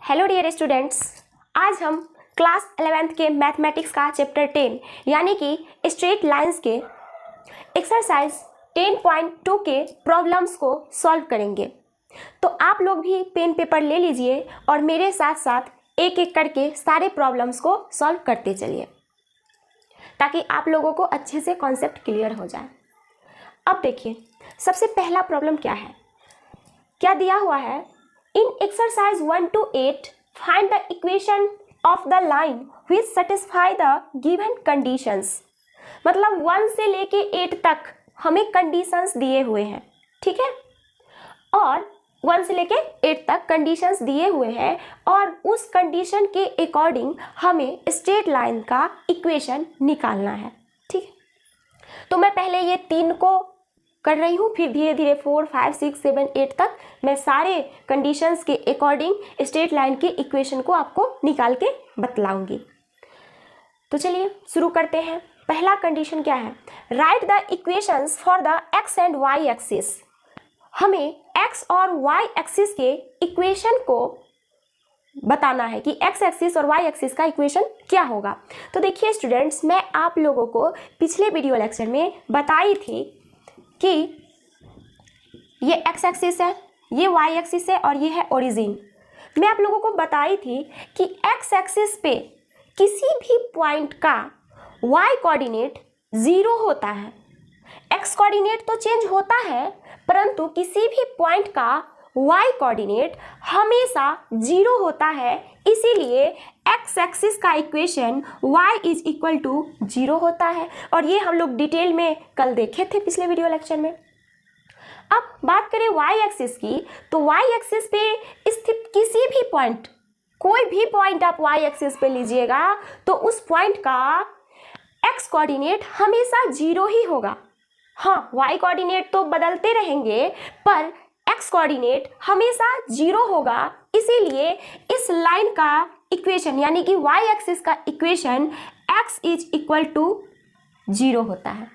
Hello dear students, आज हम class 11th के मैथमेटिक्स का चैप्टर 10 यानी कि स्ट्रेट लाइंस के एक्सरसाइज 10.2 के प्रॉब्लम्स को सॉल्व करेंगे। तो आप लोग भी पेन पेपर ले लीजिए और मेरे साथ साथ एक एक करके सारे प्रॉब्लम्स को सॉल्व करते चलिए ताकि आप लोगों को अच्छे से कॉन्सेप्ट क्लियर हो जाए। अब देखिए, सबसे पहला प्रॉब्लम क्या है, क्या दिया हुआ है। In exercise 1 to 8, find the equation of the line which satisfy the given conditions। मतलब 1 से लेके 8 तक हमें कंडीशंस दिए हुए हैं, ठीक है। और 1 से लेके 8 तक कंडीशंस दिए हुए हैं और उस कंडीशन के अकॉर्डिंग हमें स्ट्रेट लाइन का इक्वेशन निकालना है, ठीक है। तो मैं पहले ये 3 को कर रही हूँ, फिर धीरे धीरे 4, 5, 6, 7, 8 तक मैं सारे कंडीशंस के अकॉर्डिंग स्ट्रेट लाइन के इक्वेशन को आपको निकाल के बतलाऊंगी। तो चलिए शुरू करते हैं। पहला कंडीशन क्या है, write the equations for the X and Y axis. हमें एक्स और वाई एक्सिस के इक्वेशन को बताना है कि एक्स एक्सिस और वाई एक्सिस का इक्वेशन क्या होगा। तो देखिए स्टूडेंट्स, मैं आप लोगों को पिछले वीडियो लेक्चर में बताई थी कि ये एक्स एक्सिस है, ये वाई एक्सिस है और ये है ओरिजिन। मैं आप लोगों को बताई थी कि एक्स एक्सिस पे किसी भी पॉइंट का वाई कोऑर्डिनेट 0 होता है। एक्स कोऑर्डिनेट तो चेंज होता है परंतु किसी भी पॉइंट का वाई कोऑर्डिनेट हमेशा 0 होता है, इसीलिए एक्स एक्सिस का equation y is equal to 0 होता है। और ये हम लोग डिटेल में कल देखे थे पिछले वीडियो लेक्चर में। अब बात करें y एक्सिस की, तो y एक्सिस पे स्थित किसी भी पॉइंट, कोई भी पॉइंट आप y एक्सिस पे लीजिएगा तो उस पॉइंट का x कोऑर्डिनेट हमेशा 0 ही होगा। हाँ, y कोऑर्डिनेट तो बदलते रहेंगे पर x कोऑर्डिनेट हमेशा 0 होगा, इसीलिए इस लाइन का इक्वेशन यानी कि y एक्सिस का equation x is equal to 0 होता है।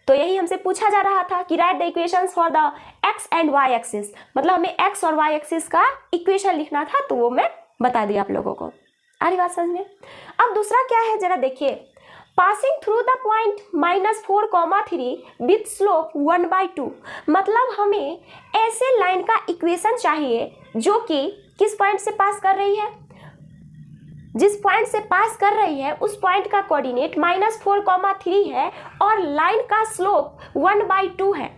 तो यही हमसे पूछा जा रहा था कि right the equations for the x and y axis, मतलब हमें x और y एक्सिस का इक्वेशन लिखना था, तो वो मैं बता दिया आप लोगों को। आ रही बात समझ में। अब दूसरा क्या है जरा देखिए, passing through the point -4,3 with slope 1/2। मतलब हमें ऐसे लाइन का इक्वेशन चाहिए जो कि किस पॉइंट से पास कर रही है, जिस पॉइंट से पास कर रही है उस पॉइंट का कोऑर्डिनेट -4,3 है और लाइन का स्लोप 1/2 है,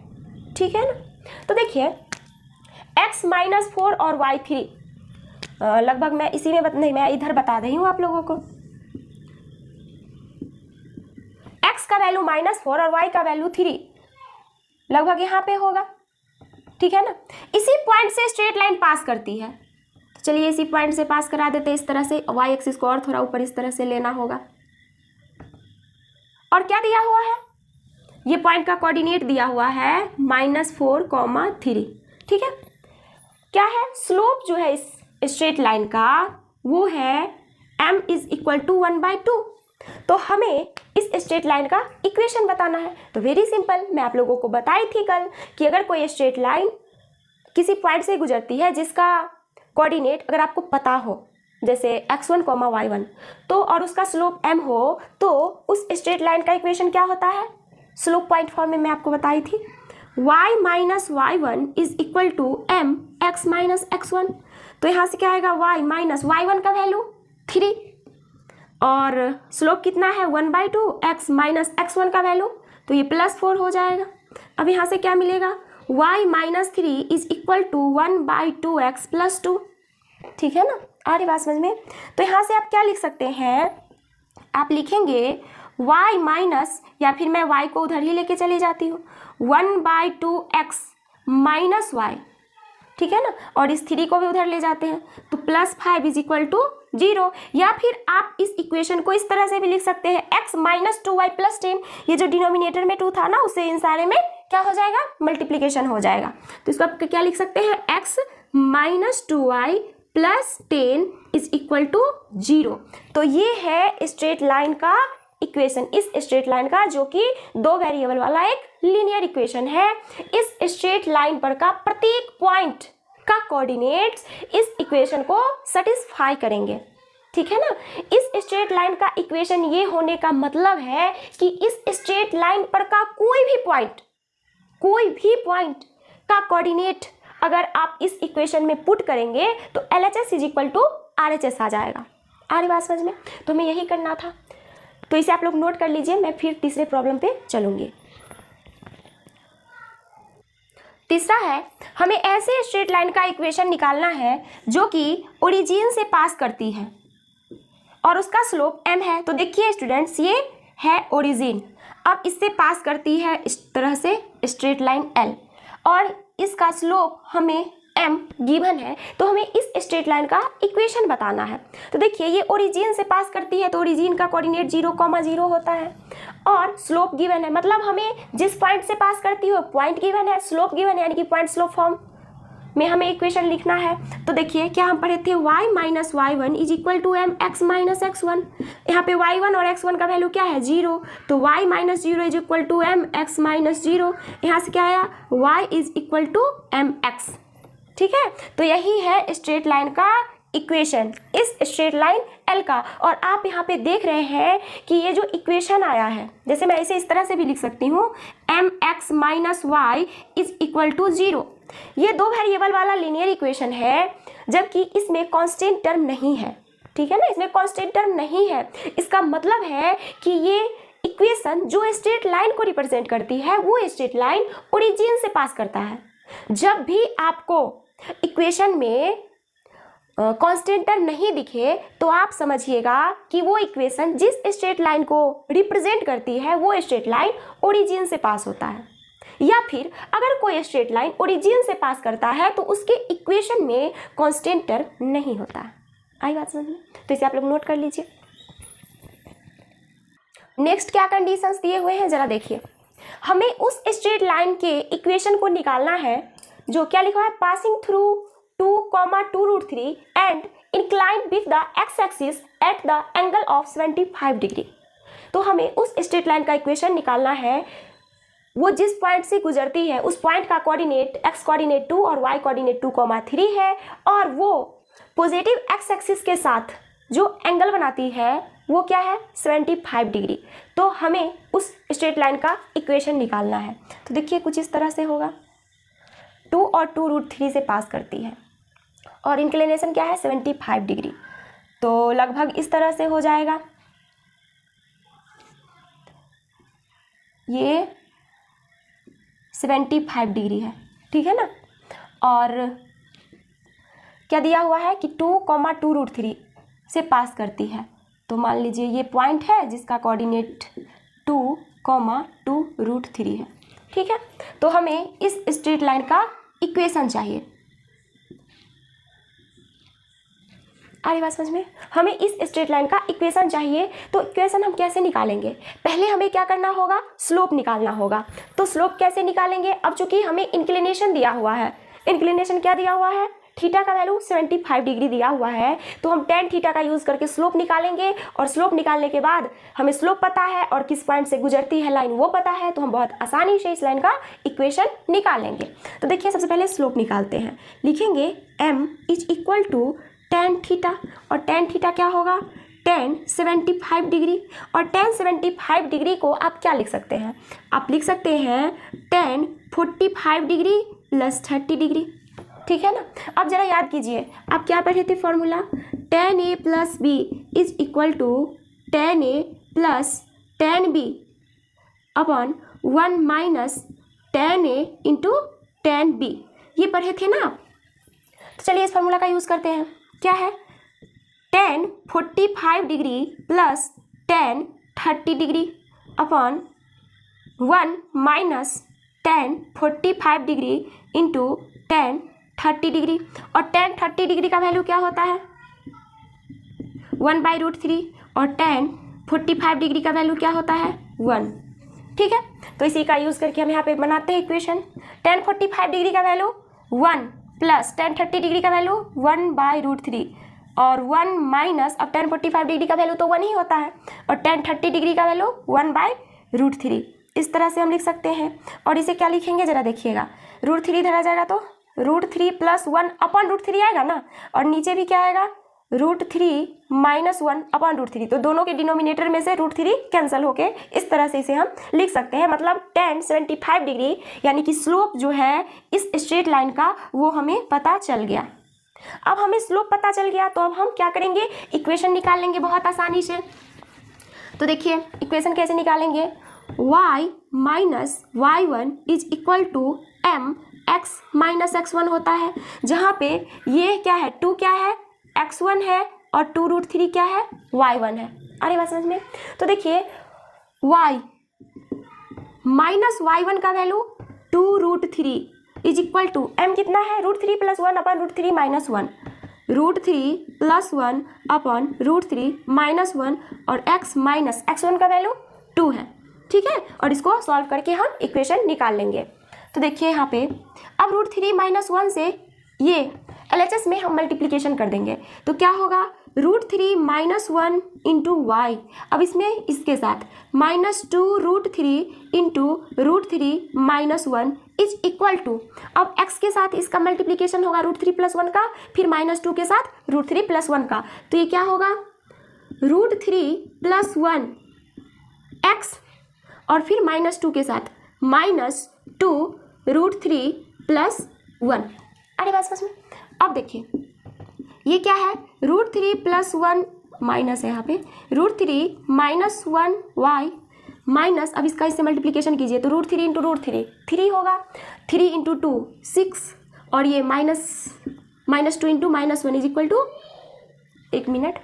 ठीक है ना। तो देखिए x -4 और y 3, लगभग मैं इसी में नहीं, मैं इधर बता रही हूँ आप लोगों को। x का वैल्यू -4 और y का वैल्यू 3 लगभग यहाँ पे होगा, ठीक है ना। इसी पॉइंट से स्ट्रेट लाइन पास करती है, तो चलिए इसी पॉइंट से पास करा देते हैं। इस तरह से y एक्सिस को और थोड़ा ऊपर इस तरह से लेना होगा। और क्या दिया हुआ है, ये पॉइंट का कोऑर्डिनेट दिया हुआ है -4,3, ठीक है। क्या है, स्लोप जो है इस स्ट्रेट लाइन का वो है m इज इक्वल टू 1/2। तो हमें इस स्ट्रेट लाइन का इक्वेशन बताना है। तो वेरी सिंपल, मैं आप लोगों को बताई थी कल कि अगर कोई स्ट्रेट लाइन किसी पॉइंट से गुजरती है जिसका कोऑर्डिनेट अगर आपको पता हो, जैसे x1, y1, तो और उसका स्लोप m हो, तो उस स्ट्रेट लाइन का इक्वेशन क्या होता है, स्लोप पॉइंट फॉर्म में मैं आपको बताई थी, y minus y1 is equal to m x minus x1। तो यहाँ से क्या आएगा, y माइनस y1 का वैल्यू 3 और स्लोप कितना है 1/2, x माइनस x1 का वैल्यू, तो ये +4 हो जाएगा। अब यहाँ से क्या मिलेगा, y minus 3 is equal to 1/2x + 2, ठीक है ना। आ रही बात समझ में। तो यहाँ से आप क्या लिख सकते हैं, आप लिखेंगे y माइनस, या फिर मैं y को उधर ही लेके चली जाती हूँ, 1/2x माइनस y, ठीक है ना। और इस 3 को भी उधर ले जाते हैं तो +5 इज इक्वल टू 0। या फिर आप इस इक्वेशन को इस तरह से भी लिख सकते हैं, x माइनस 2y + 10, ये जो डिनोमिनेटर में 2 था ना उससे इन सारे में क्या हो जाएगा, मल्टीप्लीकेशन हो जाएगा। तो इसको आप क्या लिख सकते हैं, x minus 2y + 10 is equal to 0। तो ये है स्ट्रेट लाइन का इक्वेशन, इस स्ट्रेट लाइन का, जो कि 2 वेरिएबल वाला एक लीनियर इक्वेशन है। इस स्ट्रेट लाइन पर का प्रत्येक पॉइंट का कोऑर्डिनेट्स इस इक्वेशन को सेटिस्फाई करेंगे, ठीक है ना। इस स्ट्रेट लाइन का इक्वेशन ये होने का मतलब है कि इस स्ट्रेट लाइन पर का कोई भी पॉइंट का कोऑर्डिनेट अगर आप इस इक्वेशन में पुट करेंगे तो LHS is equal to RHS आ जाएगा। आ रही बात समझ में? तो हमें यही करना था, तो इसे आप लोग नोट कर लीजिए। मैं फिर तीसरे प्रॉब्लम पे चलूंगी। तीसरा है, हमें ऐसे स्ट्रेट लाइन का इक्वेशन निकालना है जो कि ओरिजिन से पास करती है और उसका स्लोप m है। तो देखिए स्टूडेंट्स, ये है ओरिजिन, अब इससे पास करती है इस तरह से स्ट्रेट लाइन L और इसका स्लोप हमें m गिवन है, तो हमें इस स्ट्रेट लाइन का इक्वेशन बताना है। तो देखिए ये ओरिजिन से पास करती है तो ओरिजिन का कोऑर्डिनेट 0,0 होता है और स्लोप गिवन है, मतलब हमें जिस पॉइंट से पास करती है पॉइंट गिवन है, स्लोप गिवन है, यानी कि पॉइंट स्लोप फॉर्म में हमें इक्वेशन लिखना है। तो देखिए क्या हम पढ़े थे, y minus y1 is equal to m x minus x1। यहाँ पे y1 और x1 का वैल्यू क्या है 0, तो y minus 0 is equal to m x minus 0। यहाँ से क्या आया y is equal to mx, ठीक है। तो यही है स्ट्रेट लाइन का इक्वेशन, इस स्ट्रेट लाइन L का। और आप यहाँ पे देख रहे हैं कि ये जो इक्वेशन आया है, जैसे मैं इसे इस तरह से भी लिख सकती हूँ, mx minus y is equal to 0। ये दो वेरिएबल वाला लीनियर इक्वेशन है, जबकि इसमें कांस्टेंट टर्म नहीं है, ठीक है ना, इसमें कांस्टेंट टर्म नहीं है। इसका मतलब है कि ये इक्वेशन जो स्ट्रेट लाइन को रिप्रेजेंट करती है वो स्ट्रेट लाइन ओरिजिन से पास करता है। जब भी आपको इक्वेशन में कांस्टेंट टर्म नहीं दिखे तो आप समझिएगा कि वो इक्वेशन जिस स्ट्रेट लाइन को रिप्रेजेंट करती है वो स्ट्रेट लाइन ओरिजिन से पास होता है। या फिर अगर कोई स्ट्रेट लाइन ओरिजिन से पास करता है तो उसके इक्वेशन में कांस्टेंट टर्म नहीं होता है। आई बात समझ में? तो इसे आप लोग नोट कर लीजिए। नेक्स्ट क्या कंडीशंस दिए हुए हैं जरा देखिए। हमें उस स्ट्रेट लाइन के इक्वेशन को निकालना है जो क्या लिखा है, passing through 2,2√3 and inclined with the X axis at the angle of 75 degree. तो हमें उस स्ट्रेट लाइन का इक्वेशन निकालना है, वो जिस पॉइंट से गुजरती है उस पॉइंट का कोऑर्डिनेट x कोऑर्डिनेट 2 और y कोऑर्डिनेट 2,3 है और वो पॉजिटिव एक्स एक्सिस के साथ जो एंगल बनाती है वो क्या है 75 डिग्री। तो हमें उस स्ट्रेट लाइन का इक्वेशन निकालना है। तो देखिए कुछ इस तरह से होगा, 2 और 2√3 से पास करती है और इंक्लिनेशन क्या है 75 डिग्री, तो लगभग इस तरह से हो जाएगा। ये 75 डिग्री है, ठीक है ना। और क्या दिया हुआ है कि 2,2√3 से पास करती है, तो मान लीजिए ये पॉइंट है जिसका कोऑर्डिनेट 2,2√3 है, ठीक है। तो हमें इस स्ट्रेट लाइन का इक्वेशन चाहिए। आ रही बात समझ में? हमें इस स्ट्रेट लाइन का इक्वेशन चाहिए, तो इक्वेशन हम कैसे निकालेंगे? पहले हमें क्या करना होगा, स्लोप निकालना होगा। तो स्लोप कैसे निकालेंगे? अब चूंकि हमें इंक्लिनेशन दिया हुआ है, इंक्लिनेशन क्या दिया हुआ है, थीटा का वैल्यू 75 डिग्री दिया हुआ है, तो हम tan थीटा का यूज़ करके स्लोप निकालेंगे और स्लोप निकालने के बाद हमें स्लोप पता है और किस पॉइंट से गुजरती है लाइन वो पता है, तो हम बहुत आसानी से इस लाइन का इक्वेशन निकालेंगे। तो देखिए सबसे पहले स्लोप निकालते हैं, लिखेंगे m is equal to tan theta, और tan थीटा क्या होगा, tan 75 डिग्री, और tan 75 डिग्री को आप क्या लिख सकते हैं, आप लिख सकते हैं tan 45 डिग्री प्लस 30 डिग्री, ठीक है ना। अब जरा याद कीजिए, आप क्या पढ़े थे formula, tan a plus B is equal to tan a plus tan b upon 1 minus tan a into tan b, ये पढ़े थे ना। तो चलिए इस फॉर्मूला का यूज़ करते हैं। क्या है, tan 45 degree plus tan 30 degree upon 1 minus tan 45 degree into tan 30 degree, और tan 30 डिग्री का वैल्यू क्या होता है 1/√3, और tan 45 डिग्री का वैल्यू क्या होता है 1, ठीक है। तो इसी का यूज़ करके हम यहाँ पे बनाते हैं इक्वेशन, tan 45 डिग्री का वैल्यू 1 प्लस tan 30 डिग्री का वैल्यू 1/√3 और 1 माइनस, अब tan 45 डिग्री का वैल्यू तो 1 ही होता है और tan 30 डिग्री का वैल्यू 1/√3, इस तरह से हम लिख सकते हैं। और इसे क्या लिखेंगे जरा देखिएगा, √3 इधर आ जाएगा तो √3 + 1/√3 आएगा ना, और नीचे भी क्या आएगा, √3 - 1/√3। तो दोनों के डिनोमिनेटर में से √3 कैंसिल होके इस तरह से इसे हम लिख सकते हैं। मतलब tan 75 डिग्री यानी कि स्लोप जो है इस स्ट्रेट लाइन का वो हमें पता चल गया। अब हमें स्लोप पता चल गया तो अब हम क्या करेंगे, इक्वेशन निकाल लेंगे बहुत आसानी से। तो देखिए इक्वेशन कैसे निकालेंगे, y - y1 = mx - x1 होता है, जहाँ पे ये क्या है, 2 क्या है, x1 है, और 2√3 क्या है, y1 है। अरे बात समझ में। तो देखिए y - y1 का वैल्यू 2√3 = m कितना है, √3 + 1/√3 - 1, √3 + 1/√3 - 1, और x - x1 का वैल्यू 2 है। ठीक है, और इसको सॉल्व करके हम इक्वेशन निकाल लेंगे। तो देखिए यहाँ पे अब √3 - 1 से ये LHS में हम मल्टीप्लिकेशन कर देंगे तो क्या होगा, √3 - 1 × y, अब इसमें इसके साथ -2√3 × √3 - 1 = अब x के साथ इसका मल्टीप्लिकेशन होगा √3 + 1 का, फिर -2 के साथ √3 + 1 का, तो ये क्या होगा, √3 + 1 x, और फिर -2 के साथ -2 √3 + 1। अरे बात समझ में। अब देखिए ये क्या है, √3 + 1 माइनस है यहाँ पे, √3 - 1y माइनस, अब इसका इससे मल्टीप्लिकेशन कीजिए तो √3 × √3 3 होगा, 3 × 2 6, और ये -2 × -1 = 1 मिनट,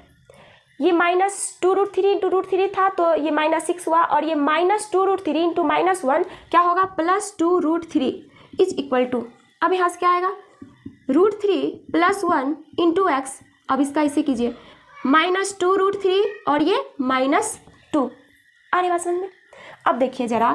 ये -2√3 × √3 था तो ये -6 हुआ, और ये -2√3 × -1 क्या होगा, +2√3 = अब यहाँ से क्या आएगा, √3 + 1 × x, अब इसका इसे कीजिए -2√3 और ये -2। अरे बात समझ में। अब देखिए जरा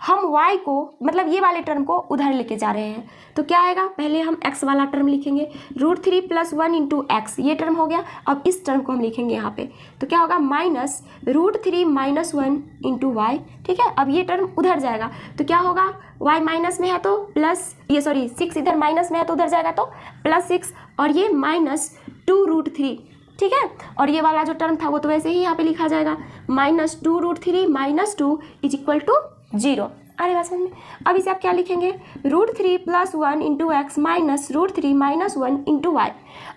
हम y को मतलब ये वाले टर्म को उधर लेके जा रहे हैं तो क्या आएगा, पहले हम x वाला टर्म लिखेंगे, √3 + 1 × x ये टर्म हो गया। अब इस टर्म को हम लिखेंगे यहाँ पे तो क्या होगा, -√3 - 1 × y। ठीक है, अब ये टर्म उधर जाएगा तो क्या होगा, y माइनस में है तो प्लस, ये सॉरी 6 इधर माइनस में है तो उधर जाएगा तो +6, और ये -2√3। ठीक है, और ये वाला जो टर्म था वो तो वैसे ही यहाँ पे लिखा जाएगा, -2√3 - 2 = 0। अरे बात समझ में। अब इसे आप क्या लिखेंगे, √3 + 1 × x -√3 - 1 × y।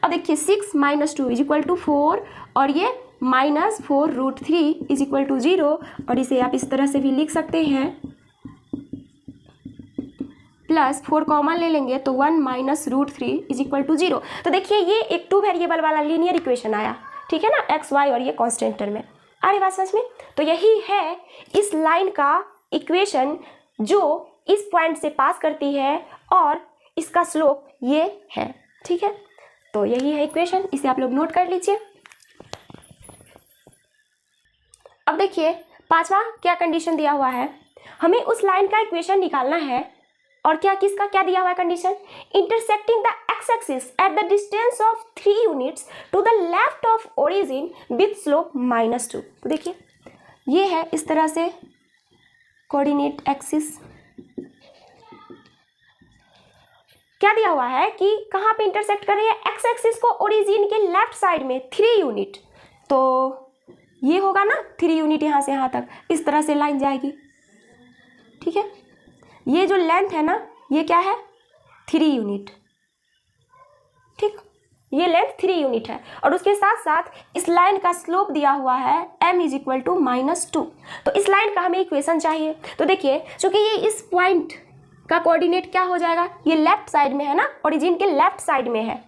अब देखिए 6 - 2 = 4, और ये -4√3 = 0, और इसे आप इस तरह से भी लिख सकते हैं, +4 कॉमन ले लेंगे तो 1 - √3 = 0। तो देखिए ये एक 2 वेरिएबल वाला लीनियर इक्वेशन आया। ठीक है ना, x y और ये कांस्टेंट टर्म में। अरे बात समझ में। तो यही है इस लाइन का इक्वेशन जो इस पॉइंट से पास करती है और इसका स्लोप ये है। ठीक है, तो यही है इक्वेशन, इसे आप लोग नोट कर लीजिए। अब देखिए पांचवा क्या कंडीशन दिया हुआ है, हमें उस लाइन का इक्वेशन निकालना है, और क्या किसका क्या दिया हुआ है condition, intersecting the X axis at the distance of 3 units to the left of origin with slope -2। तो देखिए ये है इस तरह से कोऑर्डिनेट एक्सिस, क्या दिया हुआ है कि कहाँ पे इंटरसेक्ट कर रही है, एक्स एक्सिस को ओरिजिन के लेफ्ट साइड में 3 यूनिट, तो ये होगा ना 3 यूनिट, यहाँ से यहाँ तक इस तरह से लाइन जाएगी। ठीक है, ये जो लेंथ है ना ये क्या है, 3 यूनिट। ठीक, ये लेंथ 3 यूनिट है, और उसके साथ साथ इस लाइन का स्लोप दिया हुआ है m = -2। तो इस लाइन का हमें इक्वेशन चाहिए। तो देखिए चूंकि ये इस पॉइंट का कोऑर्डिनेट क्या हो जाएगा, ये लेफ्ट साइड में है ना, ओरिजिन के लेफ्ट साइड में है,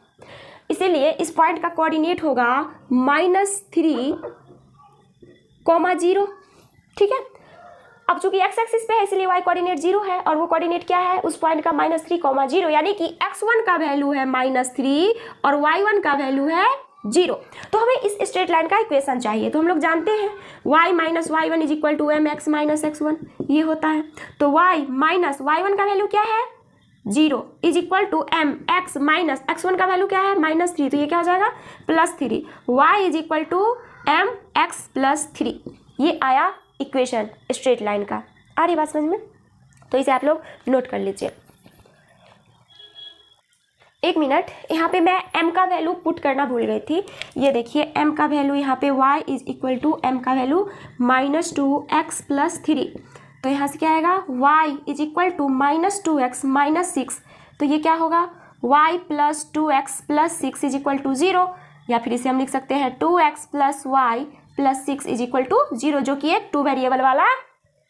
इसीलिए इस पॉइंट का कोऑर्डिनेट होगा -3, 0। ठीक है, अब चूंकि x एक्सिस पे है इसलिए y कोऑर्डिनेट 0 है, और वो कोऑर्डिनेट क्या है उस पॉइंट का -3, 0, यानी कि x1 का वैल्यू है -3 और y1 का वैल्यू है 0। तो हमें इस स्ट्रेट लाइन का इक्वेशन चाहिए। तो हम लोग जानते हैं y - y1 = mx - x1 ये होता है। तो y - y1 का वैल्यू क्या है 0 = mx - x1 का वैल्यू क्या है -3, तो ये क्या हो जाएगा +3, y = mx + 3। ये आया इक्वेशन स्ट्रेट लाइन का। आ रही बात समझ में। तो इसे आप लोग नोट कर लीजिए। एक मिनट, यहाँ पे मैं m का वैल्यू पुट करना भूल गई थी। ये देखिए m का वैल्यू यहाँ पे y is equal to m का वैल्यू -2x + 3। तो यहाँ से क्या आएगा, y is equal to -2x - 6। तो ये क्या होगा, y + 2x + 6 is equal to 0, या फिर इसे हम लिख सकते हैं 2x + y + 6 is equal to 0, जो कि एक 2 वेरिएबल वाला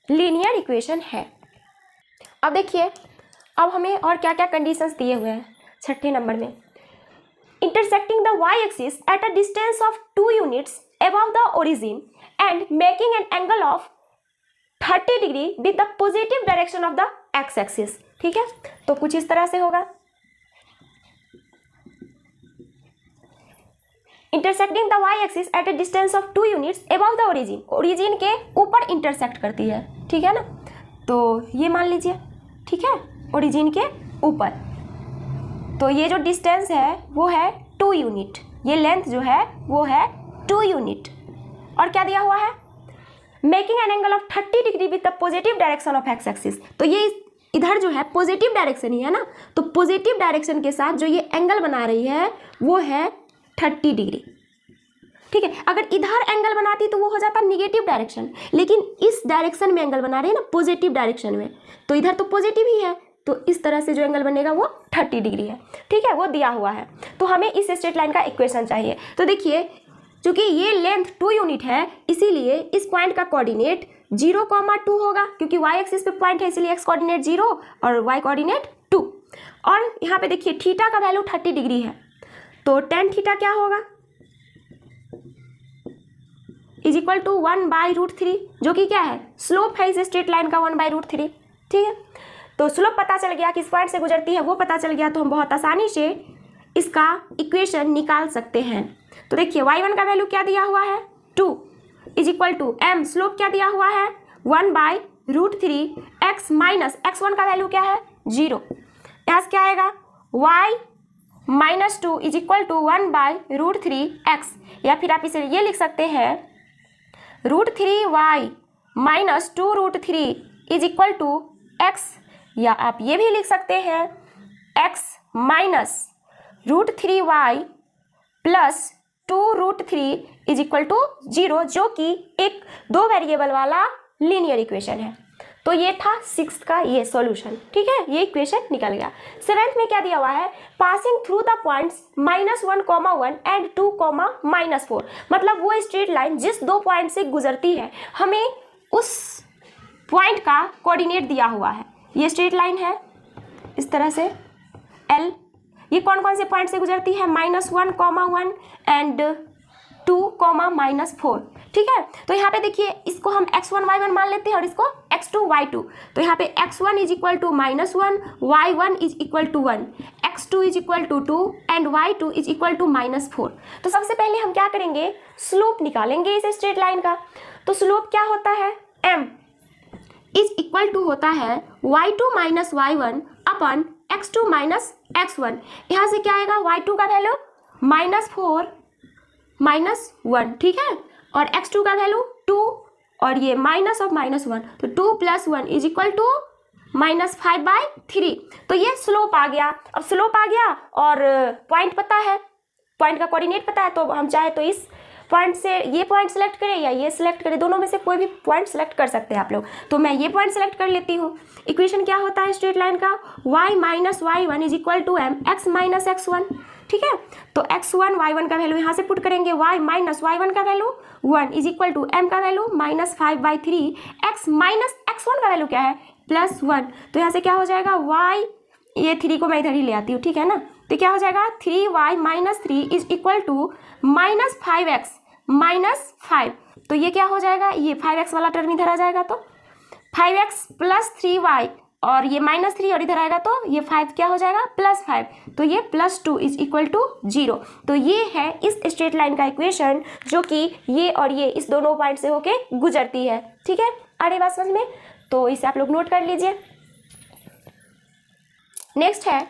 लीनियर इक्वेशन है। अब देखिए, अब हमें और क्या क्या कंडीशंस दिए हुए हैं छठे नंबर में। Intersecting the y axis at a distance of 2 units above the origin and making an angle of 30 degree with the positive direction of the x axis. ठीक है, तो कुछ इस तरह से होगा। Intersecting the y axis at a distance of 2 units above the origin, origin के ऊपर इंटरसेक्ट करती है। ठीक है ना, तो ये मान लीजिए, ठीक है, ओरिजिन के ऊपर। तो ये जो डिस्टेंस है वो है 2 यूनिट, ये लेंथ जो है वो है 2 यूनिट। और क्या दिया हुआ है, making an angle of 30 degree with the positive direction of x axis. तो ये इधर जो है पॉजिटिव डायरेक्शन ही है ना, तो पॉजिटिव डायरेक्शन के साथ जो ये एंगल बना रही है वो है 30 डिग्री। ठीक है, अगर इधर एंगल बनाती तो वो हो जाता निगेटिव डायरेक्शन, लेकिन इस डायरेक्शन में एंगल बना रही है ना, पॉजिटिव डायरेक्शन में, तो इधर तो पॉजिटिव ही है, तो इस तरह से जो एंगल बनेगा वो 30 डिग्री है। ठीक है, वो दिया हुआ है। तो हमें इस स्ट्रेट लाइन का इक्वेशन चाहिए। तो देखिए, चूंकि ये लेंथ 2 यूनिट है, इसीलिए इस पॉइंट का कोऑर्डिनेट 0,2 होगा, क्योंकि y एक्सिस पे पॉइंट है, इसलिए x कोऑर्डिनेट 0 और y कोऑर्डिनेट 2। और यहाँ पे देखिए थीटा का वैल्यू 30 डिग्री है, तो tan थीटा क्या होगा, इज इक्वल टू 1/√3, जो कि क्या है, स्लोप है इस स्ट्रेट लाइन का 1/√3। ठीक है, तो स्लोप पता चल गया, किस पॉइंट से गुजरती है वो पता चल गया, तो हम बहुत आसानी से इसका इक्वेशन निकाल सकते हैं। तो देखिए y1 का वैल्यू क्या दिया हुआ है, 2 is equal to m, slope क्या दिया हुआ है 1/√3, x माइनस x1 का वैल्यू क्या है 0। यहाँ से क्या आएगा, y - 2 is equal to 1/√3x, या फिर आप इसे ये लिख सकते हैं √3y - 2√3 is equal to x, या आप ये भी लिख सकते हैं x minus √3y plus 2√3 is equal to 0, जो कि एक 2 वेरिएबल वाला लीनियर इक्वेशन है। तो ये था 6th का ये सॉल्यूशन। ठीक है, ये इक्वेशन निकल गया। 7th में क्या दिया हुआ है, passing through the points -1,1 and 2,-4, मतलब वो स्ट्रेट लाइन जिस 2 पॉइंट से गुजरती है, हमें उस पॉइंट का कोऑर्डिनेट दिया हुआ है। ये स्ट्रेट लाइन है इस तरह से L, ये कौन कौन से पॉइंट से गुजरती है, -1,1 एंड 2,-4। ठीक है, तो यहाँ पे देखिए, इसको हम x1 y1 मान लेते हैं और इसको x2 y2। तो यहाँ पे x1 is equal to -1, y1 is equal to 1, x2 is equal to 2 and y2 is equal to -4। तो सबसे पहले हम क्या करेंगे, स्लोप निकालेंगे इस स्ट्रेट लाइन का। तो स्लोप क्या होता है, m इज इक्वल टू होता है y2 - y1 अपन x2 - x1। यहाँ से क्या आएगा, y2 का वैल्यू -4 - 1, ठीक है, और x2 का वैल्यू 2, और ये माइनस ऑफ -1, तो 2 + 1 इज इक्वल टू -5/3। तो ये स्लोप आ गया। अब स्लोप आ गया और पॉइंट पता है, पॉइंट का कोऑर्डिनेट पता है, तो हम चाहे तो इस पॉइंट से ये पॉइंट सेलेक्ट करें या ये सिलेक्ट करें, दोनों में से कोई भी पॉइंट सेलेक्ट कर सकते हैं आप लोग। तो मैं ये पॉइंट सेलेक्ट कर लेती हूँ। इक्वेशन क्या होता है स्ट्रेट लाइन का, y - y1 is equal to m x - x1। ठीक है, तो x1 y1 का वैल्यू यहाँ से पुट करेंगे, y - y1 का value 1 is equal to m का वैल्यू -5/3, x - x1 का वैल्यू क्या है +1। तो यहाँ से क्या हो जाएगा, y, ये 3 को मैं इधर ही ले आती हूँ, ठीक है ना, तो क्या हो जाएगा 3y - 3 is equal to -5x - 5। तो ये क्या हो जाएगा, ये 5x वाला टर्म इधर आ जाएगा, तो 5x + 3y, और ये -3 और इधर आएगा तो ये 5 क्या हो जाएगा +5, तो ये +2 इज इक्वल टू 0। तो ये है इस स्ट्रेट लाइन का इक्वेशन, जो कि ये और ये इस दोनों पॉइंट से होके गुजरती है। ठीक है, आ रही बात समझ में, तो इसे आप लोग नोट कर लीजिए। नेक्स्ट है,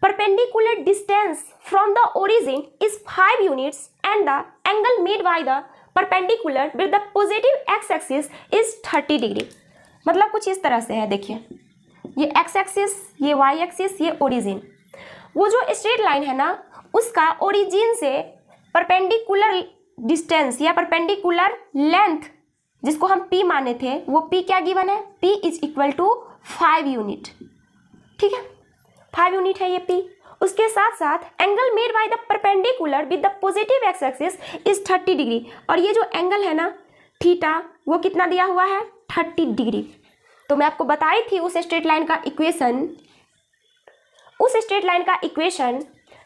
perpendicular distance from the origin is 5 units and the angle made by the perpendicular with the positive x axis is 30 degree. मतलब कुछ इस तरह से है, देखिए ये एक्स एक्सिस, ये वाई एक्सिस, ये ओरिजिन, वो जो स्ट्रेट लाइन है ना उसका ओरिजिन से परपेंडिकुलर डिस्टेंस या परपेंडिकुलर लेंथ जिसको हम p माने थे वो p क्या गिवन है, p is equal to 5 unit. ठीक है, 5 यूनिट है ये p। उसके साथ साथ angle made by the perpendicular with the positive x axis is 30 degree, और ये जो एंगल है ना थीटा वो कितना दिया हुआ है, 30 डिग्री। तो मैं आपको बताई थी उस स्ट्रेट लाइन का इक्वेशन,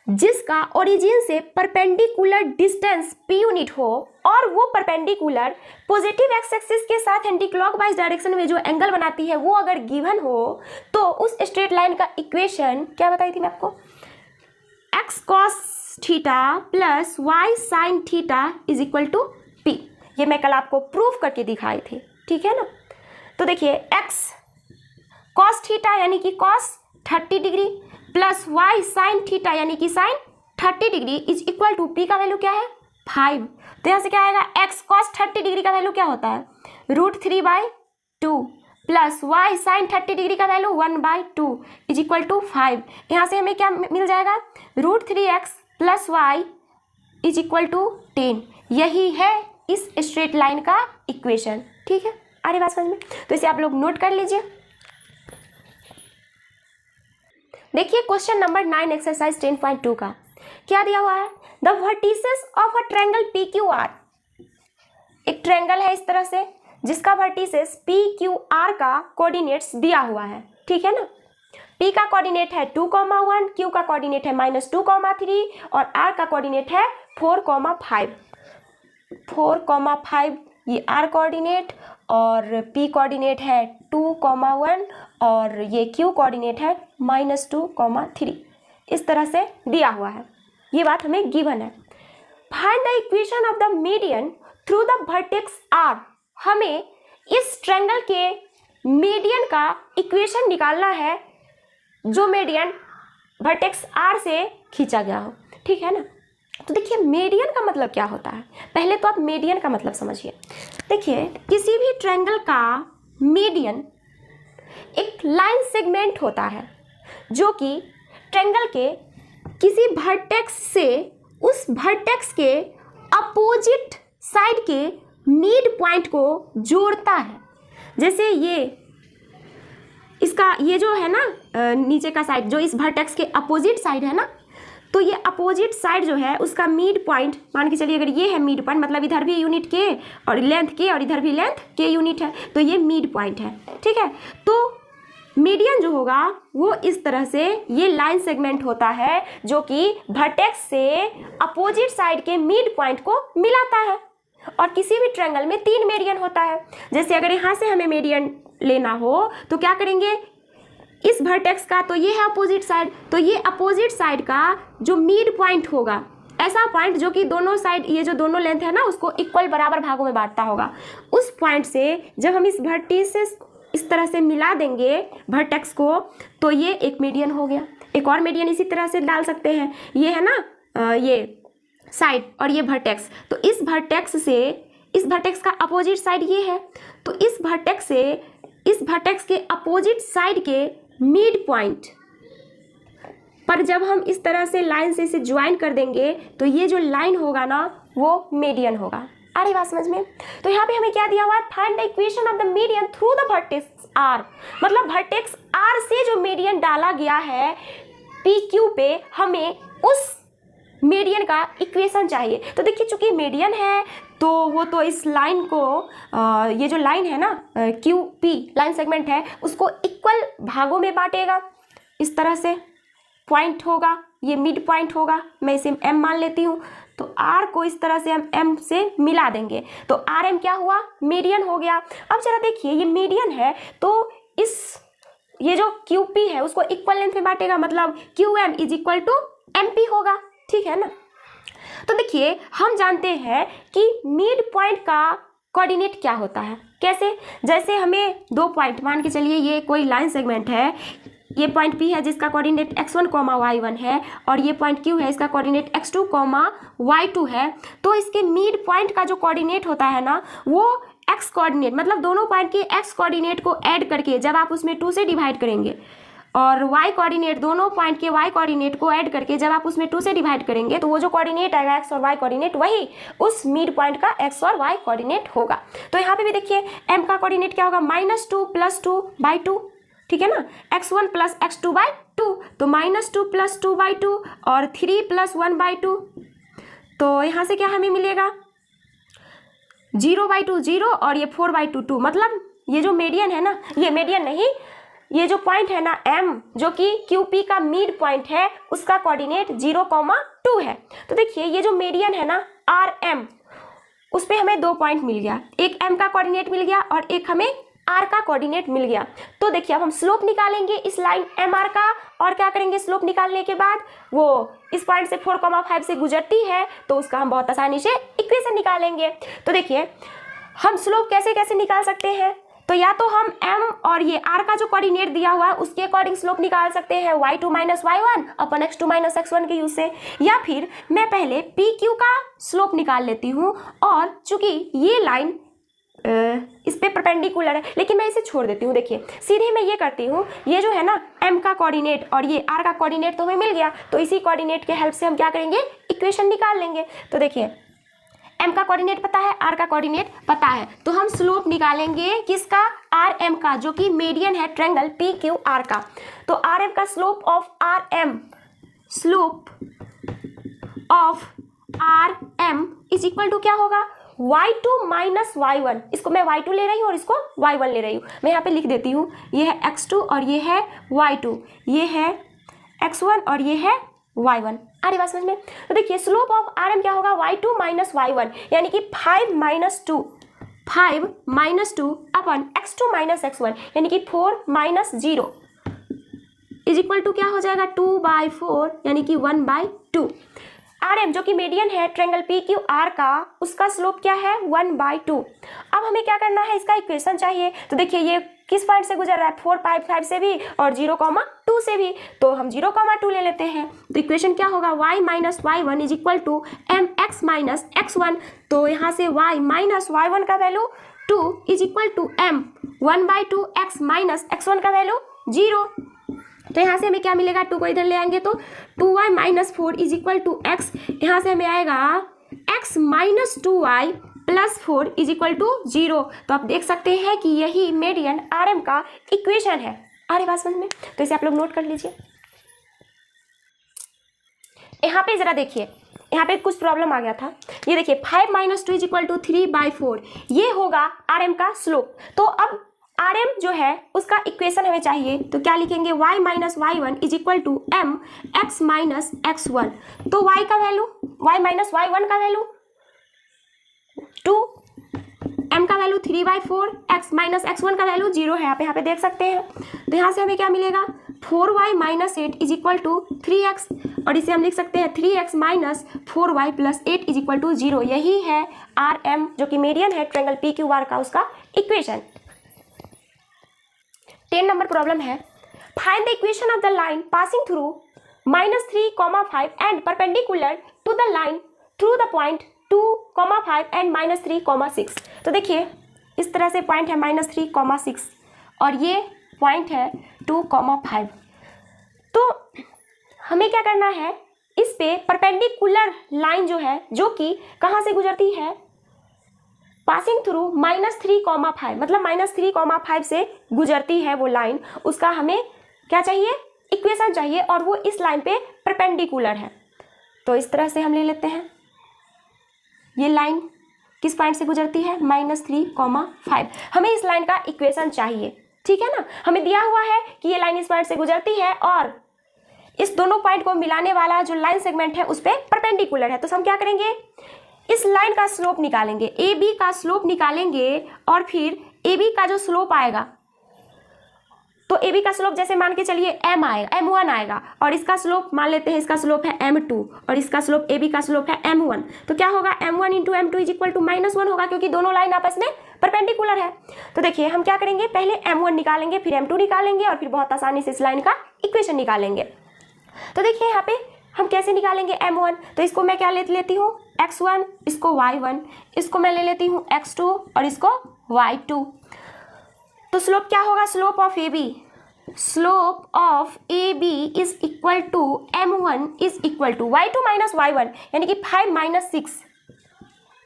जिसका ओरिजिन से परपेंडिकुलर डिस्टेंस p यूनिट हो और वो परपेंडिकुलर पॉजिटिव एक्स एक्सिस के साथ एंटी क्लॉकवाइज डायरेक्शन में जो एंगल बनाती है वो अगर गिवन हो तो उस स्ट्रेट लाइन का इक्वेशन क्या बताई थी मैं आपको, x cos theta plus y sin theta is equal to p। ये मैं कल आपको प्रूफ करके दिखाई थी, ठीक है ना। तो देखिए x cos थीटा यानी कि cos 30 degree plus y sin theta यानी कि sin 30 degree is equal to p का वैल्यू क्या है 5। तो यहाँ से क्या आएगा, x cos 30 डिग्री का वैल्यू क्या होता है √3/2 प्लस y sin 30 डिग्री का वैल्यू 1/2 इज इक्वल टू 5। यहाँ से हमें क्या मिल जाएगा, √3x plus y is equal to 10। यही है इस स्ट्रेट लाइन का इक्वेशन। ठीक है, आ रही बात समझ में। तो इसे आप लोग नोट कर लीजिए। देखिए क्वेश्चन नंबर 9 एक्सरसाइज 10.2 का क्या दिया हुआ है, the vertices of a triangle PQR। एक ट्रायंगल है इस तरह से जिसका वर्टिसेस PQR का कोऑर्डिनेट्स दिया हुआ है। ठीक है ना, P का कोऑर्डिनेट है 2,1, Q का कोऑर्डिनेट है -2,3 और R का कोऑर्डिनेट है 4,5। 4,5 ये R कोऑर्डिनेट और P कोऑर्डिनेट है 2,1 और ये Q कोऑर्डिनेट है -2,3। इस तरह से दिया हुआ है, ये बात हमें गिवन है। Find the equation of the median through the vertex R। हमें इस ट्रायंगल के मीडियन का इक्वेशन निकालना है जो मीडियन वर्टेक्स R से खींचा गया हो। ठीक है ना। तो देखिए मीडियन का मतलब क्या होता है, पहले तो आप मीडियन का मतलब समझिए। देखिए किसी भी ट्रायंगल का मीडियन एक लाइन सेगमेंट होता है जो कि ट्रायंगल के किसी वर्टेक्स से उस वर्टेक्स के अपोजिट साइड के मिड पॉइंट को जोड़ता है। जैसे इसका ये जो है ना नीचे का साइड जो इस वर्टेक्स के अपोजिट साइड है ना, तो ये अपोजिट साइड जो है उसका मिड पॉइंट मान के चलिए, अगर ये है मिड पॉइंट मतलब इधर भी यूनिट के और लेंथ के और इधर भी लेंथ के यूनिट है, तो ये मिड पॉइंट है। ठीक है, तो मीडियन जो होगा वो इस तरह से ये लाइन सेगमेंट होता है जो कि वर्टेक्स से अपोजिट साइड के मिड पॉइंट को मिलाता है। और किसी भी ट्रायंगल में 3 मीडियन होता है। जैसे अगर यहाँ से हमें मीडियन लेना हो तो क्या करेंगे, इस वर्टेक्स का तो ये है अपोजिट साइड, तो ये अपोजिट साइड का जो मिड पॉइंट होगा, ऐसा पॉइंट जो कि दोनों साइड ये जो दोनों लेंथ है ना उसको इक्वल बराबर भागों में बांटता होगा, उस पॉइंट से जब हम इस वर्टिस से इस तरह से मिला देंगे वर्टेक्स को तो ये एक मीडियन हो गया। एक और मीडियन इसी तरह से डाल सकते हैं, ये है ना ये साइड और ये वर्टेक्स, तो इस वर्टेक्स से इस वर्टेक्स का अपोजिट साइड ये है, तो इस वर्टेक्स से इस वर्टेक्स के अपोजिट साइड के मिड पॉइंट पर जब हम इस तरह से लाइन से इसे ज्वाइन कर देंगे तो ये जो लाइन होगा ना वो मीडियन होगा। आ रही बात समझ में। तो यहाँ पे हमें क्या दिया हुआ है, find the equation of the median through the vertex R। मतलब वर्टेक्स R से जो मीडियन डाला गया है PQ पे, हमें उस मीडियन का इक्वेशन चाहिए। तो देखिए चूंकि मीडियन है तो वो तो इस लाइन को ये जो लाइन है ना QP लाइन सेगमेंट है उसको इक्वल भागों में बांटेगा। इस तरह से पॉइंट होगा, ये मिड पॉइंट होगा, मैं इसे M मान लेती हूँ। तो R को इस तरह से हम M से मिला देंगे तो RM क्या हुआ, मीडियन हो गया। अब जरा देखिए ये मीडियन है तो इस ये जो QP है उसको इक्वल लेंथ में बांटेगा, मतलब QM is equal to MP होगा। ठीक है ना। तो देखिए हम जानते हैं कि मिड पॉइंट का कोऑर्डिनेट क्या होता है, कैसे, जैसे हमें 2 पॉइंट मान के चलिए ये कोई लाइन सेगमेंट है, ये पॉइंट P है जिसका कोऑर्डिनेट x1, y1 है और ये पॉइंट Q है इसका कोऑर्डिनेट x2, y2 है। तो इसके मिड पॉइंट का जो कोऑर्डिनेट होता है ना वो x कोऑर्डिनेट, मतलब दोनों पॉइंट के x कोऑर्डिनेट को ऐड करके जब आप उसमें 2 से डिवाइड करेंगे और y कोऑर्डिनेट, दोनों पॉइंट के y कोऑर्डिनेट को ऐड करके जब आप उसमें 2 से डिवाइड करेंगे तो वो जो कोऑर्डिनेट आएगा x और y कोऑर्डिनेट, वही उस मिड पॉइंट का x और y कोऑर्डिनेट होगा। तो यहाँ पे भी देखिए m का कोऑर्डिनेट क्या होगा, -2 + 2/2, ठीक है ना, x1 + x2/2, तो -2 + 2/2 और 3 + 1/2, तो यहाँ से क्या हमें मिलेगा 0/2 0 और ये 4/2 2, मतलब ये जो मीडियन है ना, ये मीडियन नहीं, ये जो पॉइंट है ना m, जो कि QP का मिड पॉइंट है, उसका कोऑर्डिनेट 0,2 है। तो देखिए ये जो मीडियन है ना RM, उस पे हमें 2 पॉइंट मिल गया, एक m का कोऑर्डिनेट मिल गया और एक हमें r का कोऑर्डिनेट मिल गया। तो देखिए अब हम स्लोप निकालेंगे इस लाइन MR का, और क्या करेंगे स्लोप निकालने के बाद वो इस पॉइंट से 4,5 से गुजरती है, तो उसका हम बहुत आसानी से इक्वेशन निकालेंगे। तो देखिए हम स्लोप कैसे कैसे निकाल सकते हैं, तो या तो हम m और ये r का जो कोऑर्डिनेट दिया हुआ है उसके अकॉर्डिंग स्लोप निकाल सकते हैं y2 - y1 अपन x2 - x1 के यूज से, या फिर मैं पहले PQ का स्लोप निकाल लेती हूँ, और चूंकि ये लाइन इस पे परपेंडिकुलर है, लेकिन मैं इसे छोड़ देती हूँ। देखिए सीधे मैं ये करती हूँ, ये जो है ना m का कोऑर्डिनेट और ये r का कोऑर्डिनेट तो हमें मिल गया, तो इसी कोऑर्डिनेट के हेल्प से हम क्या करेंगे इक्वेशन निकाल लेंगे। तो देखिए m का कोऑर्डिनेट पता है, r का कोऑर्डिनेट पता है, तो हम स्लोप निकालेंगे किसका, RM का, जो कि मीडियन है ट्रायंगल PQR का। तो RM का slope of RM is equal to क्या होगा, y2 - y1, इसको मैं y2 ले रही हूँ और इसको y1 ले रही हूँ, मैं यहाँ पे लिख देती हूँ, ये है x2 और ये है y2, ये है x1 और ये है y1। आ रही बात समझ में। तो देखिए स्लोप ऑफ RM क्या होगा, y2 - y1, यानी कि 5 - 2 अपन x2 - x1, यानी कि 4 - 0 इज इक्वल टू क्या हो जाएगा 2/4, यानी कि 1/2। RM जो कि मीडियन है ट्रायंगल PQR का, उसका स्लोप क्या है 1/2। अब हमें क्या करना है, इसका इक्वेशन चाहिए। तो देखिए ये किस पॉइंट से गुजर रहा है, 4,5 से भी और 0,2 से भी, तो हम 0,2 ले लेते हैं। तो इक्वेशन क्या होगा, y - y1 is equal to mx - x1, तो यहाँ से y - y1 का value 2 is equal to m 1/2 x - x1 का वैल्यू 0। तो यहाँ से हमें क्या मिलेगा, 2 को इधर ले आएंगे तो 2y - 4 is equal to x, यहाँ से हमें आएगा x - 2y + 4 is equal to 0। तो आप देख सकते हैं कि यही मीडियन RM का इक्वेशन है। आ रही बात समझ में, तो इसे आप लोग नोट कर लीजिए। यहाँ पे जरा देखिए, यहाँ पे कुछ प्रॉब्लम आ गया था, ये देखिए 5 - 2 इज इक्वल टू 3/4, ये होगा RM का स्लोप। तो अब RM जो है उसका इक्वेशन हमें चाहिए, तो क्या लिखेंगे, y - y1 is equal to mx - x1, तो y का वैल्यू, y - y1 का वैल्यू 2, m का वैल्यू 3/4, x - x1 का वैल्यू 0 है, आप यहाँ पे देख सकते हैं। तो यहाँ से हमें क्या मिलेगा, 4y - 8 is equal to 3x, और इसे हम लिख सकते हैं 3x - 4y + 8 is equal to 0। यही है RM जो कि मीडियन है ट्रायंगल PQR का, उसका इक्वेशन। 10 नंबर प्रॉब्लम है, find the equation of the line passing through -3,5 and perpendicular to the line through the point 2,5 and -3,6। तो देखिए इस तरह से पॉइंट है -3,6 और ये पॉइंट है 2,5। तो हमें क्या करना है, इस पे परपेंडिकुलर लाइन जो है, जो कि कहाँ से गुजरती है, पासिंग थ्रू -3,5, मतलब -3,5 से गुजरती है वो लाइन, उसका हमें क्या चाहिए, इक्वेशन चाहिए, और वो इस लाइन पे परपेंडिकुलर है। तो इस तरह से हम ले लेते हैं, ये लाइन किस पॉइंट से गुजरती है, -3,5, हमें इस लाइन का इक्वेशन चाहिए, ठीक है ना। हमें दिया हुआ है कि ये लाइन इस पॉइंट से गुजरती है और इस दोनों पॉइंट को मिलाने वाला जो लाइन सेगमेंट है उस पर परपेंडिकुलर है। तो हम क्या करेंगे, इस लाइन का स्लोप निकालेंगे, AB का स्लोप निकालेंगे, और फिर AB का जो स्लोप आएगा, तो AB का स्लोप जैसे मान के चलिए m आएगा, m1 आएगा, और इसका स्लोप मान लेते हैं, इसका स्लोप है m2 और इसका स्लोप AB का स्लोप है m1, तो क्या होगा, m1 × m2 is equal to -1 होगा, क्योंकि दोनों लाइन आपस में परपेंडिकुलर है। तो देखिए हम क्या करेंगे, पहले m1 निकालेंगे, फिर m2 निकालेंगे, और फिर बहुत आसानी से इस लाइन का इक्वेशन निकालेंगे। तो देखिए यहाँ पे हम कैसे निकालेंगे m1, तो इसको मैं क्या ले लेती हूँ, x1, इसको y1, इसको मैं ले लेती हूँ x2 और इसको y2। तो स्लोप क्या होगा, slope of AB slope of A B is equal to m1 is equal to y2 minus y1 यानी कि 5 minus 6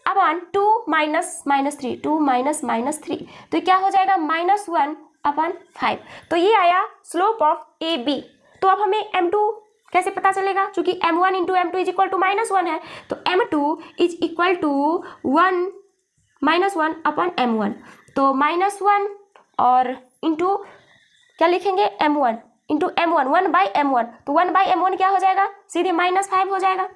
upon 2 minus minus 3, 2 minus minus 3, तो क्या हो जाएगा -1 अपॉन 5। तो ये आया स्लोप ऑफ ए बी। तो अब हमें m2 कैसे पता चलेगा, क्योंकि m1 into m2 is equal to -1 है, तो m2 is equal to 1 -1 upon m1। तो -1 और इंटू क्या लिखेंगे m1 into m1, 1 by m1, तो 1 बाई m1 क्या हो जाएगा, सीधे -5 हो जाएगा,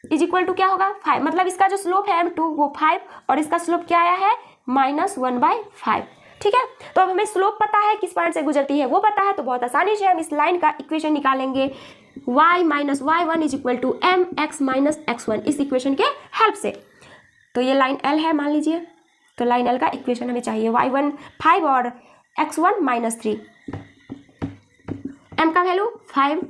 इज इक्वल टू क्या होगा 5। मतलब इसका जो स्लोप है m2 वो 5 और इसका स्लोप क्या आया है -1/5। ठीक है, तो अब हमें स्लोप पता है, किस पॉइंट से गुजरती है वो पता है, तो बहुत आसानी से हम इस लाइन का इक्वेशन निकालेंगे y minus y1 is equal to mx minus x1 इस इक्वेशन के हेल्प से। तो ये लाइन L है मान लीजिए, तो लाइन L का इक्वेशन हमें चाहिए y1 5 और x1 -3, m का वैल्यू 5,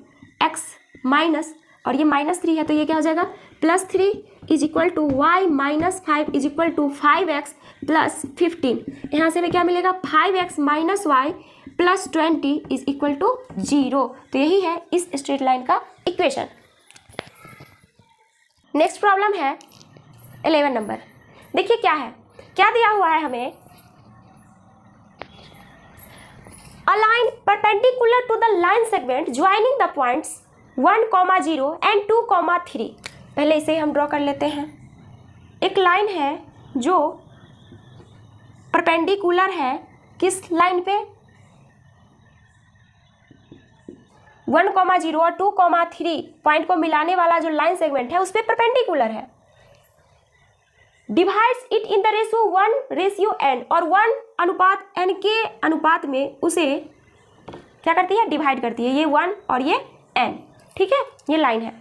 x माइनस और ये -3 है तो ये क्या हो जाएगा +3 is equal to y minus 5 is equal to 5x plus 15। यहाँ से हमें क्या मिलेगा 5x minus y plus 20 is equal to 0। तो यही है इस स्ट्रेट लाइन का इक्वेशन। नेक्स्ट प्रॉब्लम है 11 नंबर। देखिए क्या है, क्या दिया हुआ है हमें, a line perpendicular to the line segment joining the points 1, 0 and 2, 3। पहले इसे हम ड्रॉ कर लेते हैं। एक लाइन है जो परपेंडिकुलर है किस लाइन पे, 1, 0 और 2, 3 पॉइंट को मिलाने वाला जो लाइन सेगमेंट है उस पर परपेंडिकुलर है। Divides it in the ratio 1:n और 1:n के अनुपात में उसे क्या करती है, डिवाइड करती है, ये 1 और ये n। ठीक है, ये लाइन है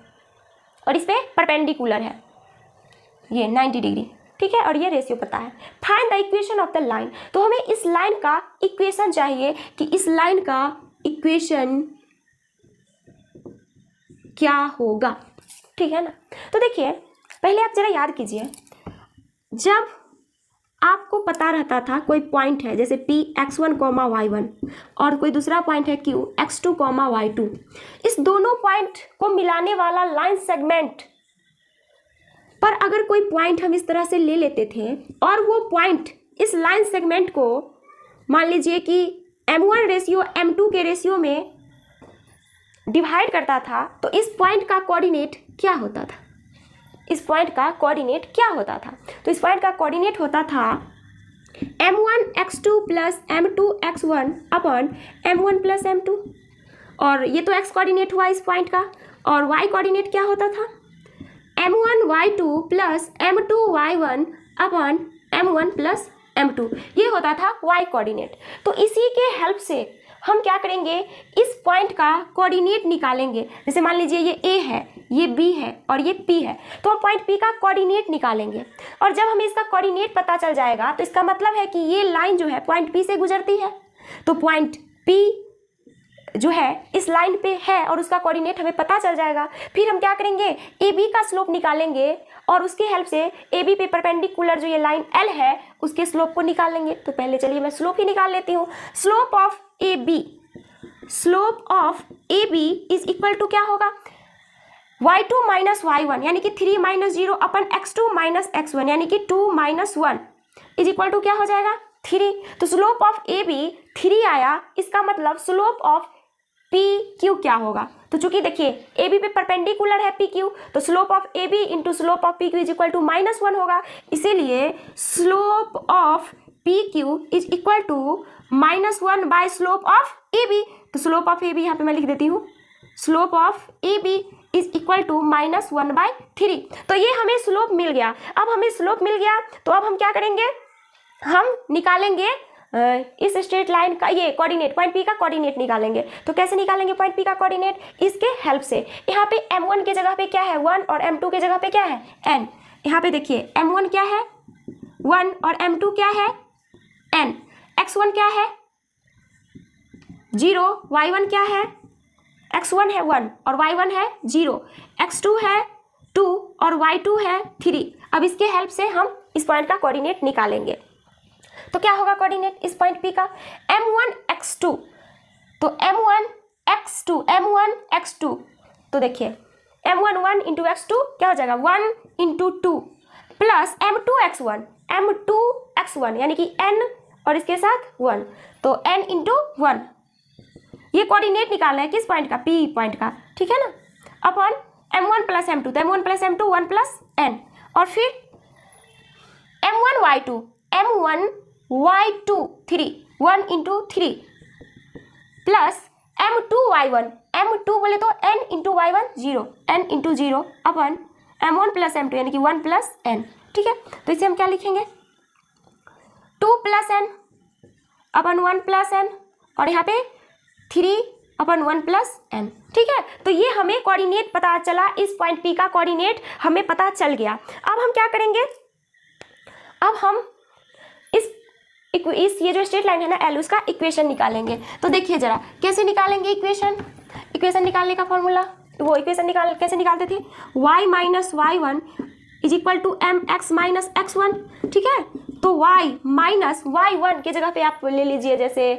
और इस पे परपेंडिकुलर है ये 90 डिग्री। ठीक है, और ये रेशियो पता है। Find the equation of the line. तो हमें इस लाइन का इक्वेशन चाहिए कि इस लाइन का इक्वेशन क्या होगा। ठीक है ना, तो देखिए पहले आप जरा याद कीजिए, जब आपको पता रहता था कोई पॉइंट है जैसे P x1, y1 और कोई दूसरा पॉइंट है Q x2, y2, इस दोनों पॉइंट को मिलाने वाला लाइन सेगमेंट पर अगर कोई पॉइंट हम इस तरह से ले लेते थे और वो पॉइंट इस लाइन सेगमेंट को मान लीजिए कि m1 रेशियो m2 के रेशियो में डिवाइड करता था, तो इस पॉइंट का कोऑर्डिनेट क्या होता था, इस पॉइंट का कोऑर्डिनेट क्या होता था। तो इस पॉइंट का कोऑर्डिनेट होता था m1 x2 plus m2 x1 upon m1 plus m2, और ये तो x कोऑर्डिनेट हुआ इस पॉइंट का, और y कोऑर्डिनेट क्या होता था m1 y2 plus m2 y1 upon m1 plus m2, ये होता था y कोऑर्डिनेट। तो इसी के हेल्प से हम क्या करेंगे, इस पॉइंट का कोऑर्डिनेट निकालेंगे। जैसे मान लीजिए ये A है, ये B है और ये P है, तो हम पॉइंट P का कोऑर्डिनेट निकालेंगे। और जब हमें इसका कोऑर्डिनेट पता चल जाएगा तो इसका मतलब है कि ये लाइन जो है पॉइंट P से गुजरती है, तो पॉइंट P जो है इस लाइन पे है और उसका कोऑर्डिनेट हमें पता चल जाएगा। फिर हम क्या करेंगे, AB का स्लोप निकालेंगे और उसके हेल्प से AB पे परपेंडिकुलर जो ये लाइन L है उसके स्लोप को निकालेंगे। तो पहले चलिए मैं स्लोप ही निकाल लेती हूँ। Slope of AB is equal to क्या होगा, y2 माइनस y1 यानी कि 3 माइनस 0 अपन x2 माइनस x1 यानी कि 2 माइनस 1 इज इक्वल टू क्या हो जाएगा 3। तो स्लोप ऑफ AB 3 आया, इसका मतलब स्लोप ऑफ PQ क्या होगा। तो चूंकि देखिए AB पे परपेंडिकुलर है PQ, तो slope of AB into slope of PQ is equal to -1 होगा, इसीलिए slope of PQ is equal to -1 by slope of AB। तो स्लोप ऑफ AB यहाँ पे मैं लिख देती हूँ, slope of AB is equal to -1/3। तो ये हमें स्लोप मिल गया। अब हमें स्लोप मिल गया तो अब हम क्या करेंगे, हम निकालेंगे इस स्ट्रेट लाइन का ये कोऑर्डिनेट, पॉइंट P का कोऑर्डिनेट निकालेंगे। तो कैसे निकालेंगे पॉइंट P का कोऑर्डिनेट, इसके हेल्प से। यहाँ पे m1 के जगह पे क्या है 1 और m2 के जगह पे क्या है n। यहाँ पे देखिए m1 क्या है 1 और m2 क्या है n, x1 क्या है 0, y1 क्या है, x1 है 1 और y1 है 0, x2 है 2 और y2 है 3। अब इसके हेल्प से हम इस पॉइंट का कोऑर्डिनेट निकालेंगे। तो क्या होगा कोऑर्डिनेट इस पॉइंट P का, m1 x2 तो m1 तो देखिए m1 1 इंटू x2 क्या हो जाएगा 1 इंटू 2 प्लस m2 यानी कि n और इसके साथ 1 तो n इंटू 1 ये कोऑर्डिनेट निकालना है किस पॉइंट का p पॉइंट का, ठीक है ना, अपन m1 प्लस m2 तो m1 plus m2 1 plus n और फिर m1 y2 3 1 into 3 plus m2 बोले तो n into y1 0 n into 0 अपन m1 प्लस m2 यानी कि 1 प्लस n, ठीक है। तो इसे हम क्या लिखेंगे 2 प्लस n अपन 1 प्लस n और यहाँ पे 3 अपन 1 प्लस n, ठीक है। तो ये हमें कोऑर्डिनेट पता चला, इस पॉइंट P का कोऑर्डिनेट हमें पता चल गया। अब हम क्या करेंगे, अब हम इस ये जो स्ट्रेट लाइन है ना L उसका इक्वेशन निकालेंगे। तो देखिए जरा कैसे निकालेंगे इक्वेशन निकालने का फॉर्मूला, वो इक्वेशन कैसे निकालते थे y minus y1 is equal to mx minus x1, ठीक है। तो y माइनस y1 के जगह पे आप ले लीजिए जैसे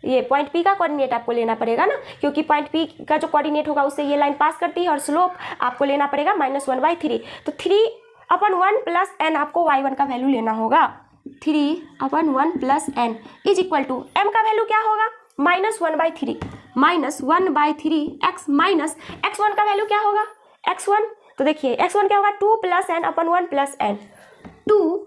ये पॉइंट P का कोऑर्डिनेट आपको लेना पड़ेगा ना, क्योंकि पॉइंट P का जो कोऑर्डिनेट होगा उससे ये लाइन पास करती है और स्लोप आपको लेना पड़ेगा -1/3। तो 3/1 प्लस n आपको y1 का वैल्यू लेना होगा, 3/1 plus n is equal to m का वैल्यू क्या होगा -1/3 x माइनस x1 का वैल्यू क्या होगा x1। तो देखिए x1 क्या होगा 2 प्लस n अपन 1 प्लस n, 2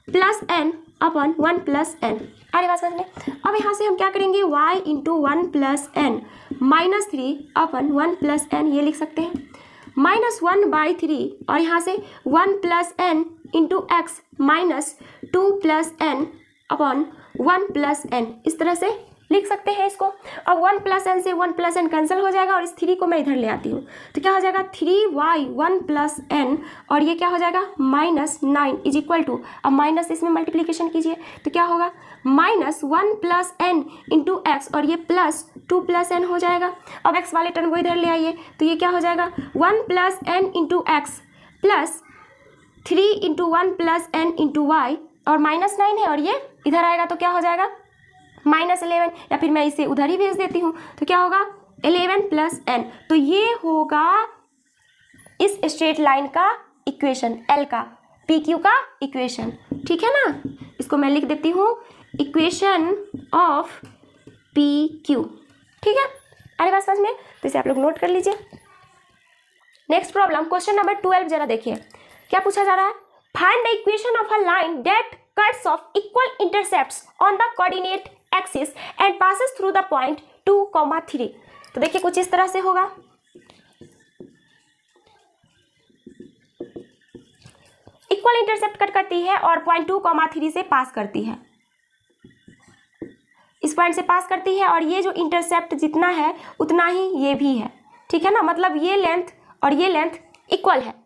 प्लस n अपन 1 प्लस n। अरे बात समझ में। अब यहाँ से हम क्या करेंगे y इंटू 1 प्लस n -3 अपन 1 प्लस n ये लिख सकते हैं -1/3 और यहाँ से 1 plus n into x minus 2 plus n अपन 1 प्लस n, इस तरह से लिख सकते हैं इसको। अब 1 प्लस n से 1 प्लस n कैंसिल हो जाएगा और इस 3 को मैं इधर ले आती हूँ तो क्या हो जाएगा 3y 1 प्लस n और ये क्या हो जाएगा -9 इज इक्वल टू, अब माइनस इसमें मल्टीप्लीकेशन कीजिए तो क्या होगा -1 प्लस n इंटू एक्स और ये प्लस 2 प्लस n हो जाएगा। अब x वाले टर्म को इधर ले आइए तो ये क्या हो जाएगा 1 plus n into x plus 3 into 1 plus n into y और -9 है और ये इधर आएगा तो क्या हो जाएगा -11, या फिर मैं इसे उधर ही भेज देती हूँ तो क्या होगा 11 प्लस n। तो ये होगा इस स्ट्रेट लाइन का इक्वेशन L का PQ का इक्वेशन, ठीक है ना। इसको मैं लिख देती हूँ इक्वेशन ऑफ PQ, ठीक है। अरे बात समझ में, तो इसे आप लोग नोट कर लीजिए। नेक्स्ट प्रॉब्लम क्वेश्चन नंबर 12 जरा देखिए क्या पूछा जा रहा है, find the equation of a line that cuts off equal intercepts on the coordinate axis and passes through the point 2, 3। तो देखिए कुछ इस तरह से होगा, इक्वल इंटरसेप्ट कट करती है और पॉइंट 2, 3 से पास करती है, इस पॉइंट से पास करती है और ये जो इंटरसेप्ट जितना है उतना ही ये भी है, ठीक है ना। मतलब ये लेंथ और ये लेंथ इक्वल है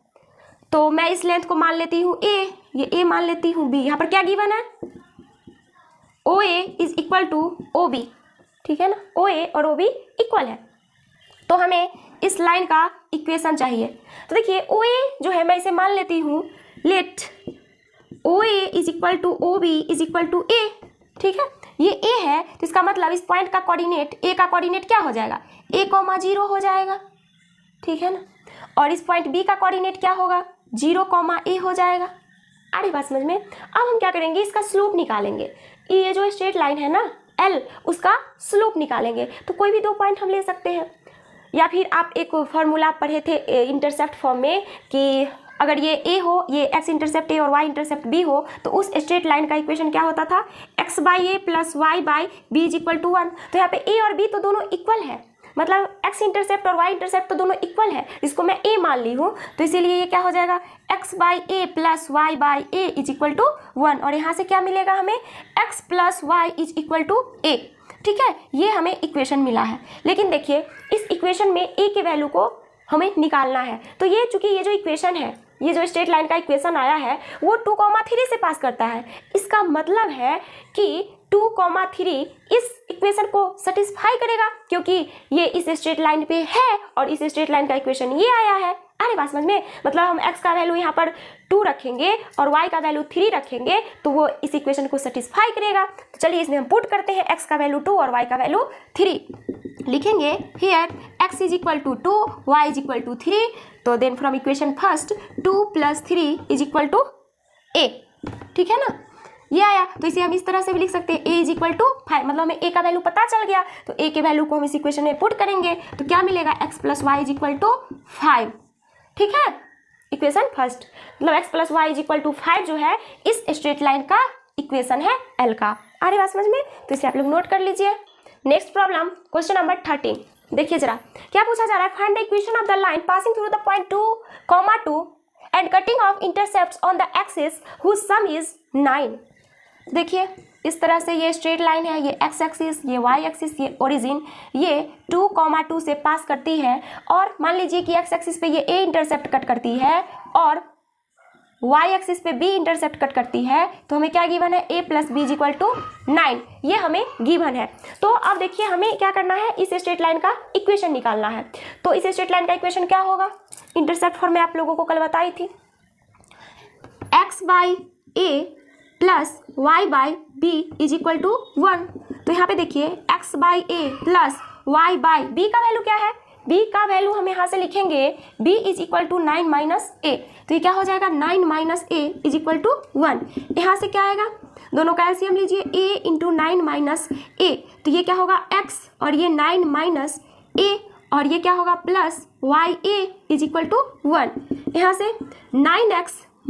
तो मैं इस लेंथ को मान लेती हूँ a, ये a मान लेती हूँ b। यहाँ पर क्या गिवन है OA is equal to OB, ठीक है ना, OA और OB इक्वल है तो हमें इस लाइन का इक्वेशन चाहिए। तो देखिए OA जो है मैं इसे मान लेती हूँ let OA is equal to OB is equal to A, ठीक है। ये A है तो इसका मतलब इस पॉइंट का कोऑर्डिनेट A का कोऑर्डिनेट क्या हो जाएगा a, 0 हो जाएगा, ठीक है ना। और इस पॉइंट B का कोऑर्डिनेट क्या होगा 0, A हो जाएगा। अरे बात समझ में। अब हम क्या करेंगे इसका स्लोप निकालेंगे, ये जो स्ट्रेट लाइन है ना L उसका स्लोप निकालेंगे। तो कोई भी 2 पॉइंट हम ले सकते हैं या फिर आप एक फॉर्मूला पढ़े थे इंटरसेप्ट फॉर्म में कि अगर ये A हो, ये x इंटरसेप्ट A और y इंटरसेप्ट B हो तो उस स्ट्रेट लाइन का इक्वेशन क्या होता था x/a plus y/b is equal to 1। तो यहाँ पे A और B तो दोनों इक्वल है, मतलब x इंटरसेप्ट और y इंटरसेप्ट तो दोनों इक्वल है, इसको मैं A मान ली हूँ तो इसीलिए ये क्या हो जाएगा x/a plus y/a is equal to 1 और यहाँ से क्या मिलेगा हमें x plus y is equal to a, ठीक है। ये हमें इक्वेशन मिला है। लेकिन देखिए इस इक्वेशन में a के वैल्यू को हमें निकालना है तो ये चूंकि ये जो इक्वेशन है, ये जो स्ट्रेट लाइन का इक्वेशन आया है वो 2, 3 से पास करता है। इसका मतलब है कि 2, 3 इस इक्वेशन को सेटिस्फाई करेगा क्योंकि ये इस स्ट्रेट लाइन पे है और इस स्ट्रेट लाइन का इक्वेशन ये आया है अरे बात समझ में, मतलब हम x का वैल्यू यहाँ पर 2 रखेंगे और y का वैल्यू 3 रखेंगे तो वो इस इक्वेशन को सेटिस्फाई करेगा। तो चलिए इसमें हम पुट करते हैं, x का वैल्यू 2 और y का वैल्यू 3 लिखेंगे। Here x is equal to 2, y is equal to 3, तो then from equation first 2 + 3 is equal to a, ठीक है ना, ये आया। तो इसे हम इस तरह से भी लिख सकते हैं, a इज इक्वल टू 5, मतलब हमें a का वैल्यू पता चल गया तो a के वैल्यू को हम इस इक्वेशन में पुट करेंगे तो क्या मिलेगा, x + y is equal to 5, ठीक है। इक्वेशन फर्स्ट मतलब x + y is equal to 5 जो है इस स्ट्रेट लाइन का इक्वेशन है L का। आ रही बात समझ में, तो इसे आप लोग नोट कर लीजिए। नेक्स्ट प्रॉब्लम क्वेश्चन नंबर 13, देखिए जरा क्या पूछा जा रहा है। Find the equation of the line passing through the point 2, 2 and cutting off intercepts on the axis whose sum is 9। देखिए इस तरह से ये स्ट्रेट लाइन है, ये x एक्सिस, ये y एक्सिस, ये ओरिजिन, ये 2, 2 से पास करती है और मान लीजिए कि x एक्सिस पे ये a इंटरसेप्ट कट करती है और y एक्सिस पे b इंटरसेप्ट कट करती है, तो हमें क्या गिवन है, a + b = 9, ये हमें गिवन है। तो अब देखिए हमें क्या करना है, इस स्ट्रेट लाइन का इक्वेशन निकालना है। तो इस स्ट्रेट लाइन का इक्वेशन क्या होगा, इंटरसेप्ट फॉर्म में आप लोगों को कल बताई थी, x/a + y/b is equal to 1। तो यहाँ पे देखिए x/a + y/b का वैल्यू क्या है, b का वैल्यू हम यहाँ से लिखेंगे b is equal to 9 - a, तो ये क्या हो जाएगा, 9 - a इज इक्वल टू 1। यहाँ से क्या आएगा, दोनों का एलसीएम लीजिए, a × 9 - a, तो ये क्या होगा x और ये 9 - a और ये क्या होगा plus ya is equal to 1। यहाँ से 9x -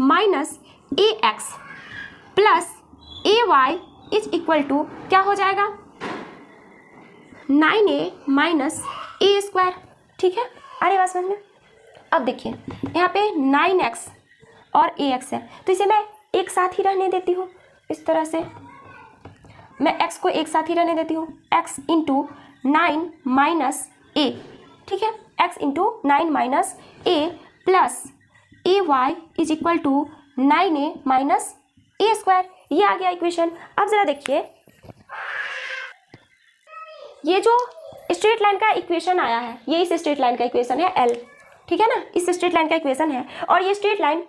ax plus ay is equal to क्या हो जाएगा, 9a - a², ठीक है। अरे बात समझ में। अब देखिए यहाँ पे 9x और ax है तो इसे मैं एक साथ ही रहने देती हूँ, इस तरह से मैं x को एक साथ ही रहने देती हूँ, x × 9 - a, ठीक है, x × 9 - a plus ay is equal to 9a - a², ये आ गया इक्वेशन। अब जरा देखिए ये जो स्ट्रेट लाइन का इक्वेशन आया है, ये इस स्ट्रेट लाइन का इक्वेशन है L, ठीक है ना, इस स्ट्रेट लाइन का इक्वेशन है और ये स्ट्रेट लाइन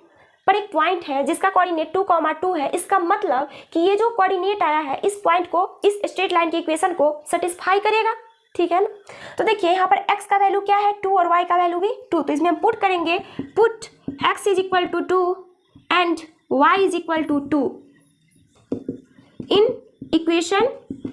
पर एक पॉइंट है जिसका कोऑर्डिनेट 2, 2 है। इसका मतलब कि ये जो कोऑर्डिनेट आया है इस पॉइंट को, इस स्ट्रेट लाइन के इक्वेशन को सेटिस्फाई करेगा, ठीक है ना। तो देखिए यहाँ पर x का वैल्यू क्या है, 2 और y का वैल्यू भी 2, तो इसमें हम पुट करेंगे, put x is equal to 2 and y is equal to 2 in equation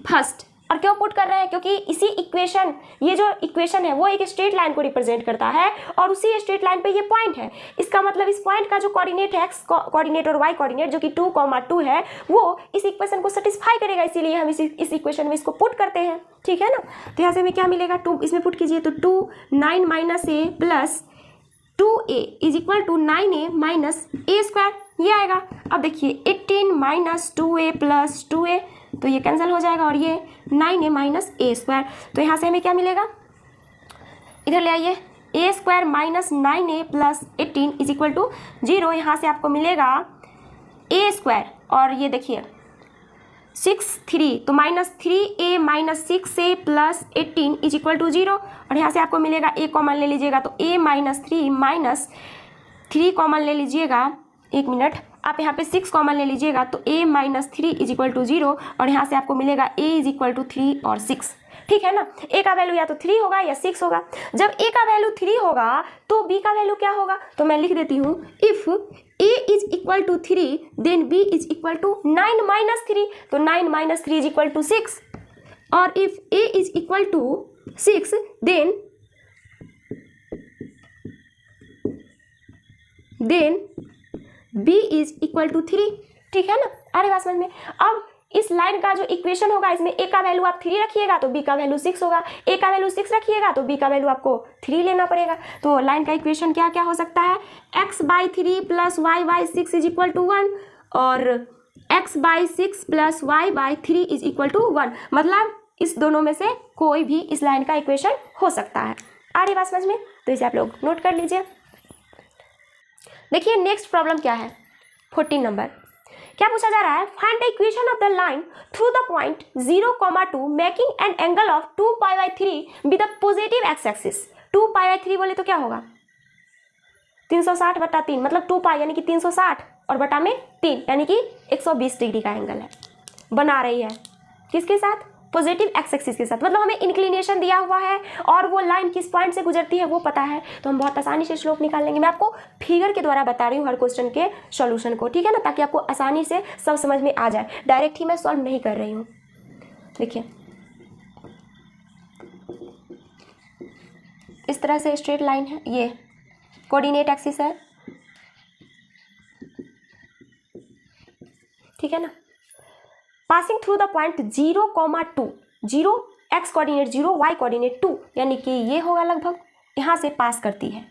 first. और क्यों पुट कर रहे हैं, क्योंकि इसी इक्वेशन, ये जो इक्वेशन है वो एक स्ट्रेट लाइन को रिप्रेजेंट करता है और उसी स्ट्रेट लाइन पे ये पॉइंट है। इसका मतलब इस पॉइंट का जो कोऑर्डिनेट है, x कोऑर्डिनेट और y कोऑर्डिनेट जो कि 2, 2 है, वो इस इक्वेशन को सेटिस्फाई करेगा, इसीलिए हम इस इक्वेशन में इसको पुट करते हैं, ठीक है ना। तो यहाँ से हमें क्या मिलेगा, 2 इसमें पुट कीजिए तो 2 9 - a plus 2a is equal to 9a - a², ये आएगा। अब देखिए 18 - 2a प्लस 2a, तो ये कैंसिल हो जाएगा और ये 9a - a², तो यहाँ से हमें क्या मिलेगा, इधर ले आइए, a² - 9a plus 18 is equal to 0। यहाँ से आपको मिलेगा a² और ये देखिए 6 3, तो -3a - 6a plus 18 is equal to 0 और यहाँ से आपको मिलेगा a कॉमन ले लीजिएगा तो a - 3 कॉमन ले लीजिएगा, एक मिनट, आप यहाँ पे 6 कॉमन ले लीजिएगा तो a - 3 इज इक्वल टू 0 और यहाँ से आपको मिलेगा a इज इक्वल टू 3 और 6, ठीक है ना। a का वैल्यू या तो 3 होगा या 6 होगा। जब a का वैल्यू 3 होगा तो b का वैल्यू क्या होगा, तो मैं लिख देती हूँ, if a is equal to 3 then b is equal to 9 - 3, तो 9 - 3 इज इक्वल टू 6 और if a is equal to 6 then b is equal to 3, ठीक है ना। अरे बात समझ में। अब इस लाइन का जो इक्वेशन होगा इसमें a का वैल्यू आप 3 रखिएगा तो b का वैल्यू 6 होगा, a का वैल्यू 6 रखिएगा तो b का वैल्यू आपको 3 लेना पड़ेगा। तो लाइन का इक्वेशन क्या क्या हो सकता है, x/3 plus y/6 is equal to 1 और x/6 plus y/3 is equal to 1, मतलब इस दोनों में से कोई भी इस लाइन का इक्वेशन हो सकता है। आ रही बात समझ में, तो इसे आप लोग नोट कर लीजिए। देखिए नेक्स्ट प्रॉब्लम क्या है, 14 नंबर। क्या पूछा जा रहा है, find the equation of the line through the point 0, 2 making an angle of 2π/3 with the positive x axis. 2π/3 बोले तो क्या होगा, 360/3 मतलब 2 पाई यानी कि 360 और बटा में 3 यानी कि 120 डिग्री का एंगल है, बना रही है। किसके साथ? पॉजिटिव एक्स एक्सिस के साथ। मतलब हमें इंक्लिनेशन दिया हुआ है और वो लाइन किस पॉइंट से गुजरती है वो पता है, तो हम बहुत आसानी से स्लोप निकाल लेंगे। मैं आपको फिगर के द्वारा बता रही हूँ हर क्वेश्चन के सॉल्यूशन को, ठीक है ना, ताकि आपको आसानी से सब समझ में आ जाए। डायरेक्ट ही मैं सॉल्व नहीं कर रही हूँ। देखिए इस तरह से स्ट्रेट लाइन है, ये कोऑर्डिनेट एक्सिस है, ठीक है ना। Passing through the point 0,2, 0 x coordinate 0, y coordinate 2, यानी कि ये होगा लगभग, यहाँ से पास करती है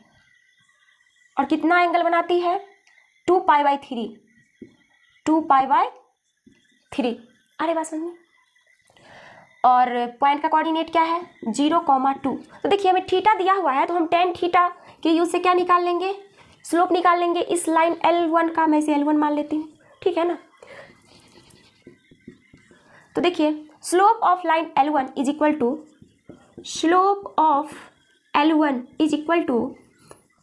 और कितना एंगल बनाती है? 2π/3, 2π/3। अरे बात समझ में। और पॉइंट का कोऑर्डिनेट क्या है? 0,2। तो देखिए हमें थीटा दिया हुआ है, तो हम tan थीटा के यूज से क्या निकाल लेंगे? स्लोप निकाल लेंगे इस लाइन L1 का। मैं इसे L1 मान लेती हूँ, ठीक है ना। तो देखिए slope of line L1 is equal to, slope of L1 is equal to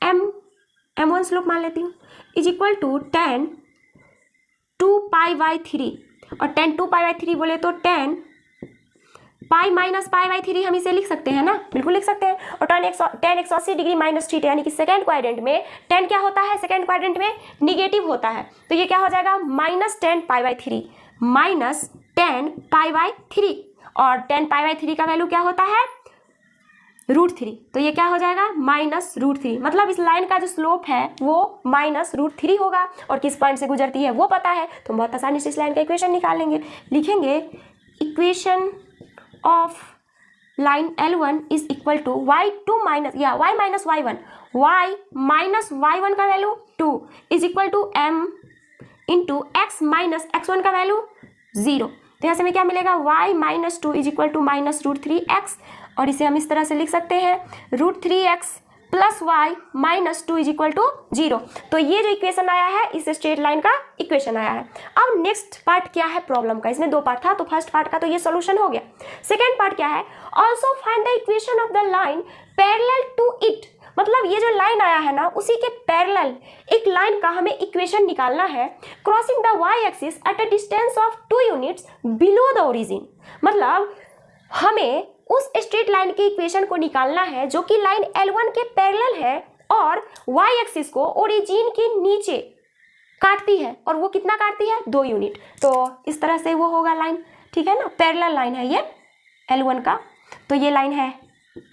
M1 slope मान लेती हूँ, इज इक्वल टू tan 2π/3। और tan 2π/3 बोले तो tan पाई माइनस π/3 हम इसे लिख सकते हैं ना, बिल्कुल लिख सकते हैं। और tan 180 डिग्री माइनस थीटा यानी कि सेकेंड क्वाड्रेंट में tan क्या होता है? सेकेंड क्वाड्रेंट में निगेटिव होता है, तो ये क्या हो जाएगा? Minus tan π/3, minus tan π/3। और tan π/3 का वैल्यू क्या होता है? √3। तो ये क्या हो जाएगा? माइनस √3। मतलब इस लाइन का जो स्लोप है वो माइनस √3 होगा, और किस पॉइंट से गुजरती है वो पता है, तो बहुत आसानी से इस लाइन का इक्वेशन निकाल लेंगे। लिखेंगे equation of line L1 is equal to y2 minus या y minus y1, y minus y1 का value 2 is equal to m into x minus x1 का वैल्यू 0। तो यहाँ से हमें क्या मिलेगा? y minus 2 is equal to minus √3x, और इसे हम इस तरह से लिख सकते हैं √3x plus y minus 2 is equal to 0। तो ये जो इक्वेशन आया है इस स्ट्रेट लाइन का इक्वेशन आया है। अब नेक्स्ट पार्ट क्या है प्रॉब्लम का? इसमें 2 पार्ट था, तो फर्स्ट पार्ट का तो ये सॉल्यूशन हो गया। सेकेंड पार्ट क्या है? Also find the equation of the line parallel to it. मतलब ये जो लाइन आया है ना, उसी के पैरेलल एक लाइन का हमें इक्वेशन निकालना है, crossing the y axis at a distance of 2 units below the origin. मतलब हमें उस स्ट्रेट लाइन की इक्वेशन को निकालना है जो कि लाइन L1 के पैरेलल है और y एक्सिस को ओरिजिन के नीचे काटती है, और वो कितना काटती है? 2 यूनिट। तो इस तरह से वो होगा लाइन, ठीक है ना, पैरेलल लाइन है ये L1 का। तो ये लाइन है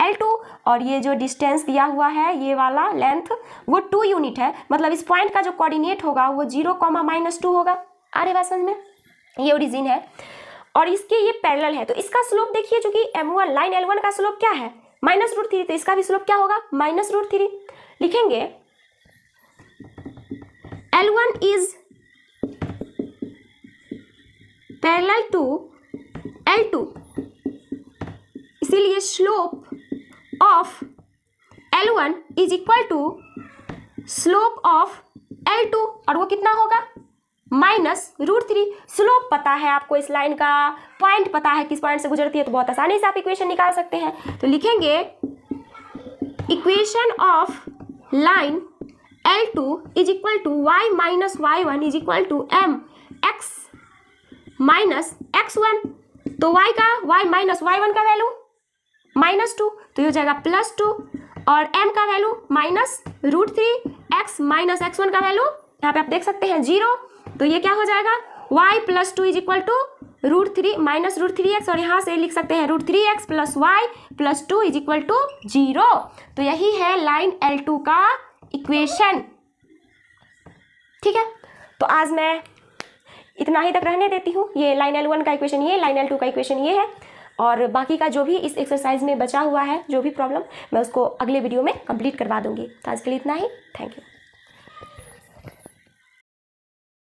L2, और ये जो डिस्टेंस दिया हुआ है ये वाला लेंथ वो 2 यूनिट है। मतलब इस पॉइंट का जो कोऑर्डिनेट होगा वो 0,-2 होगा। अरे बात समझ में। ये ओरिजिन है और इसके ये पैरेलल है, तो इसका स्लोप देखिए, जो कि M1 लाइन L1 का स्लोप क्या है? माइनस √3, तो इसका भी स्लोप क्या होगा? माइनस √3। लिखेंगे L1 is parallel to L2, इसीलिए slope of L1 is equal to slope of L2, और वो कितना होगा? माइनस √3। स्लोप पता है आपको इस लाइन का, पॉइंट पता है किस पॉइंट से गुजरती है, तो बहुत आसानी से आप इक्वेशन निकाल सकते हैं। तो लिखेंगे equation of line L2 is equal to y minus y1 is equal to m x minus x1। तो y का y माइनस y1 का वैल्यू -2, तो ये हो जाएगा +2, और m का value minus √3, x minus x1 का वैल्यू यहाँ पे आप देख सकते हैं 0। तो ये क्या हो जाएगा? y plus 2 is equal to √3 minus √3x, और यहाँ से लिख सकते हैं √3x plus y plus 2 is equal to 0। तो यही है लाइन L2 का इक्वेशन, ठीक है। तो आज मैं इतना ही तक रहने देती हूँ। ये लाइन L1 का इक्वेशन ये, लाइन L2 का इक्वेशन ये है, और बाकी का जो भी इस एक्सरसाइज में बचा हुआ है जो भी प्रॉब्लम, मैं उसको अगले वीडियो में कंप्लीट करवा दूंगी। तो आज के लिए इतना ही। Thank you.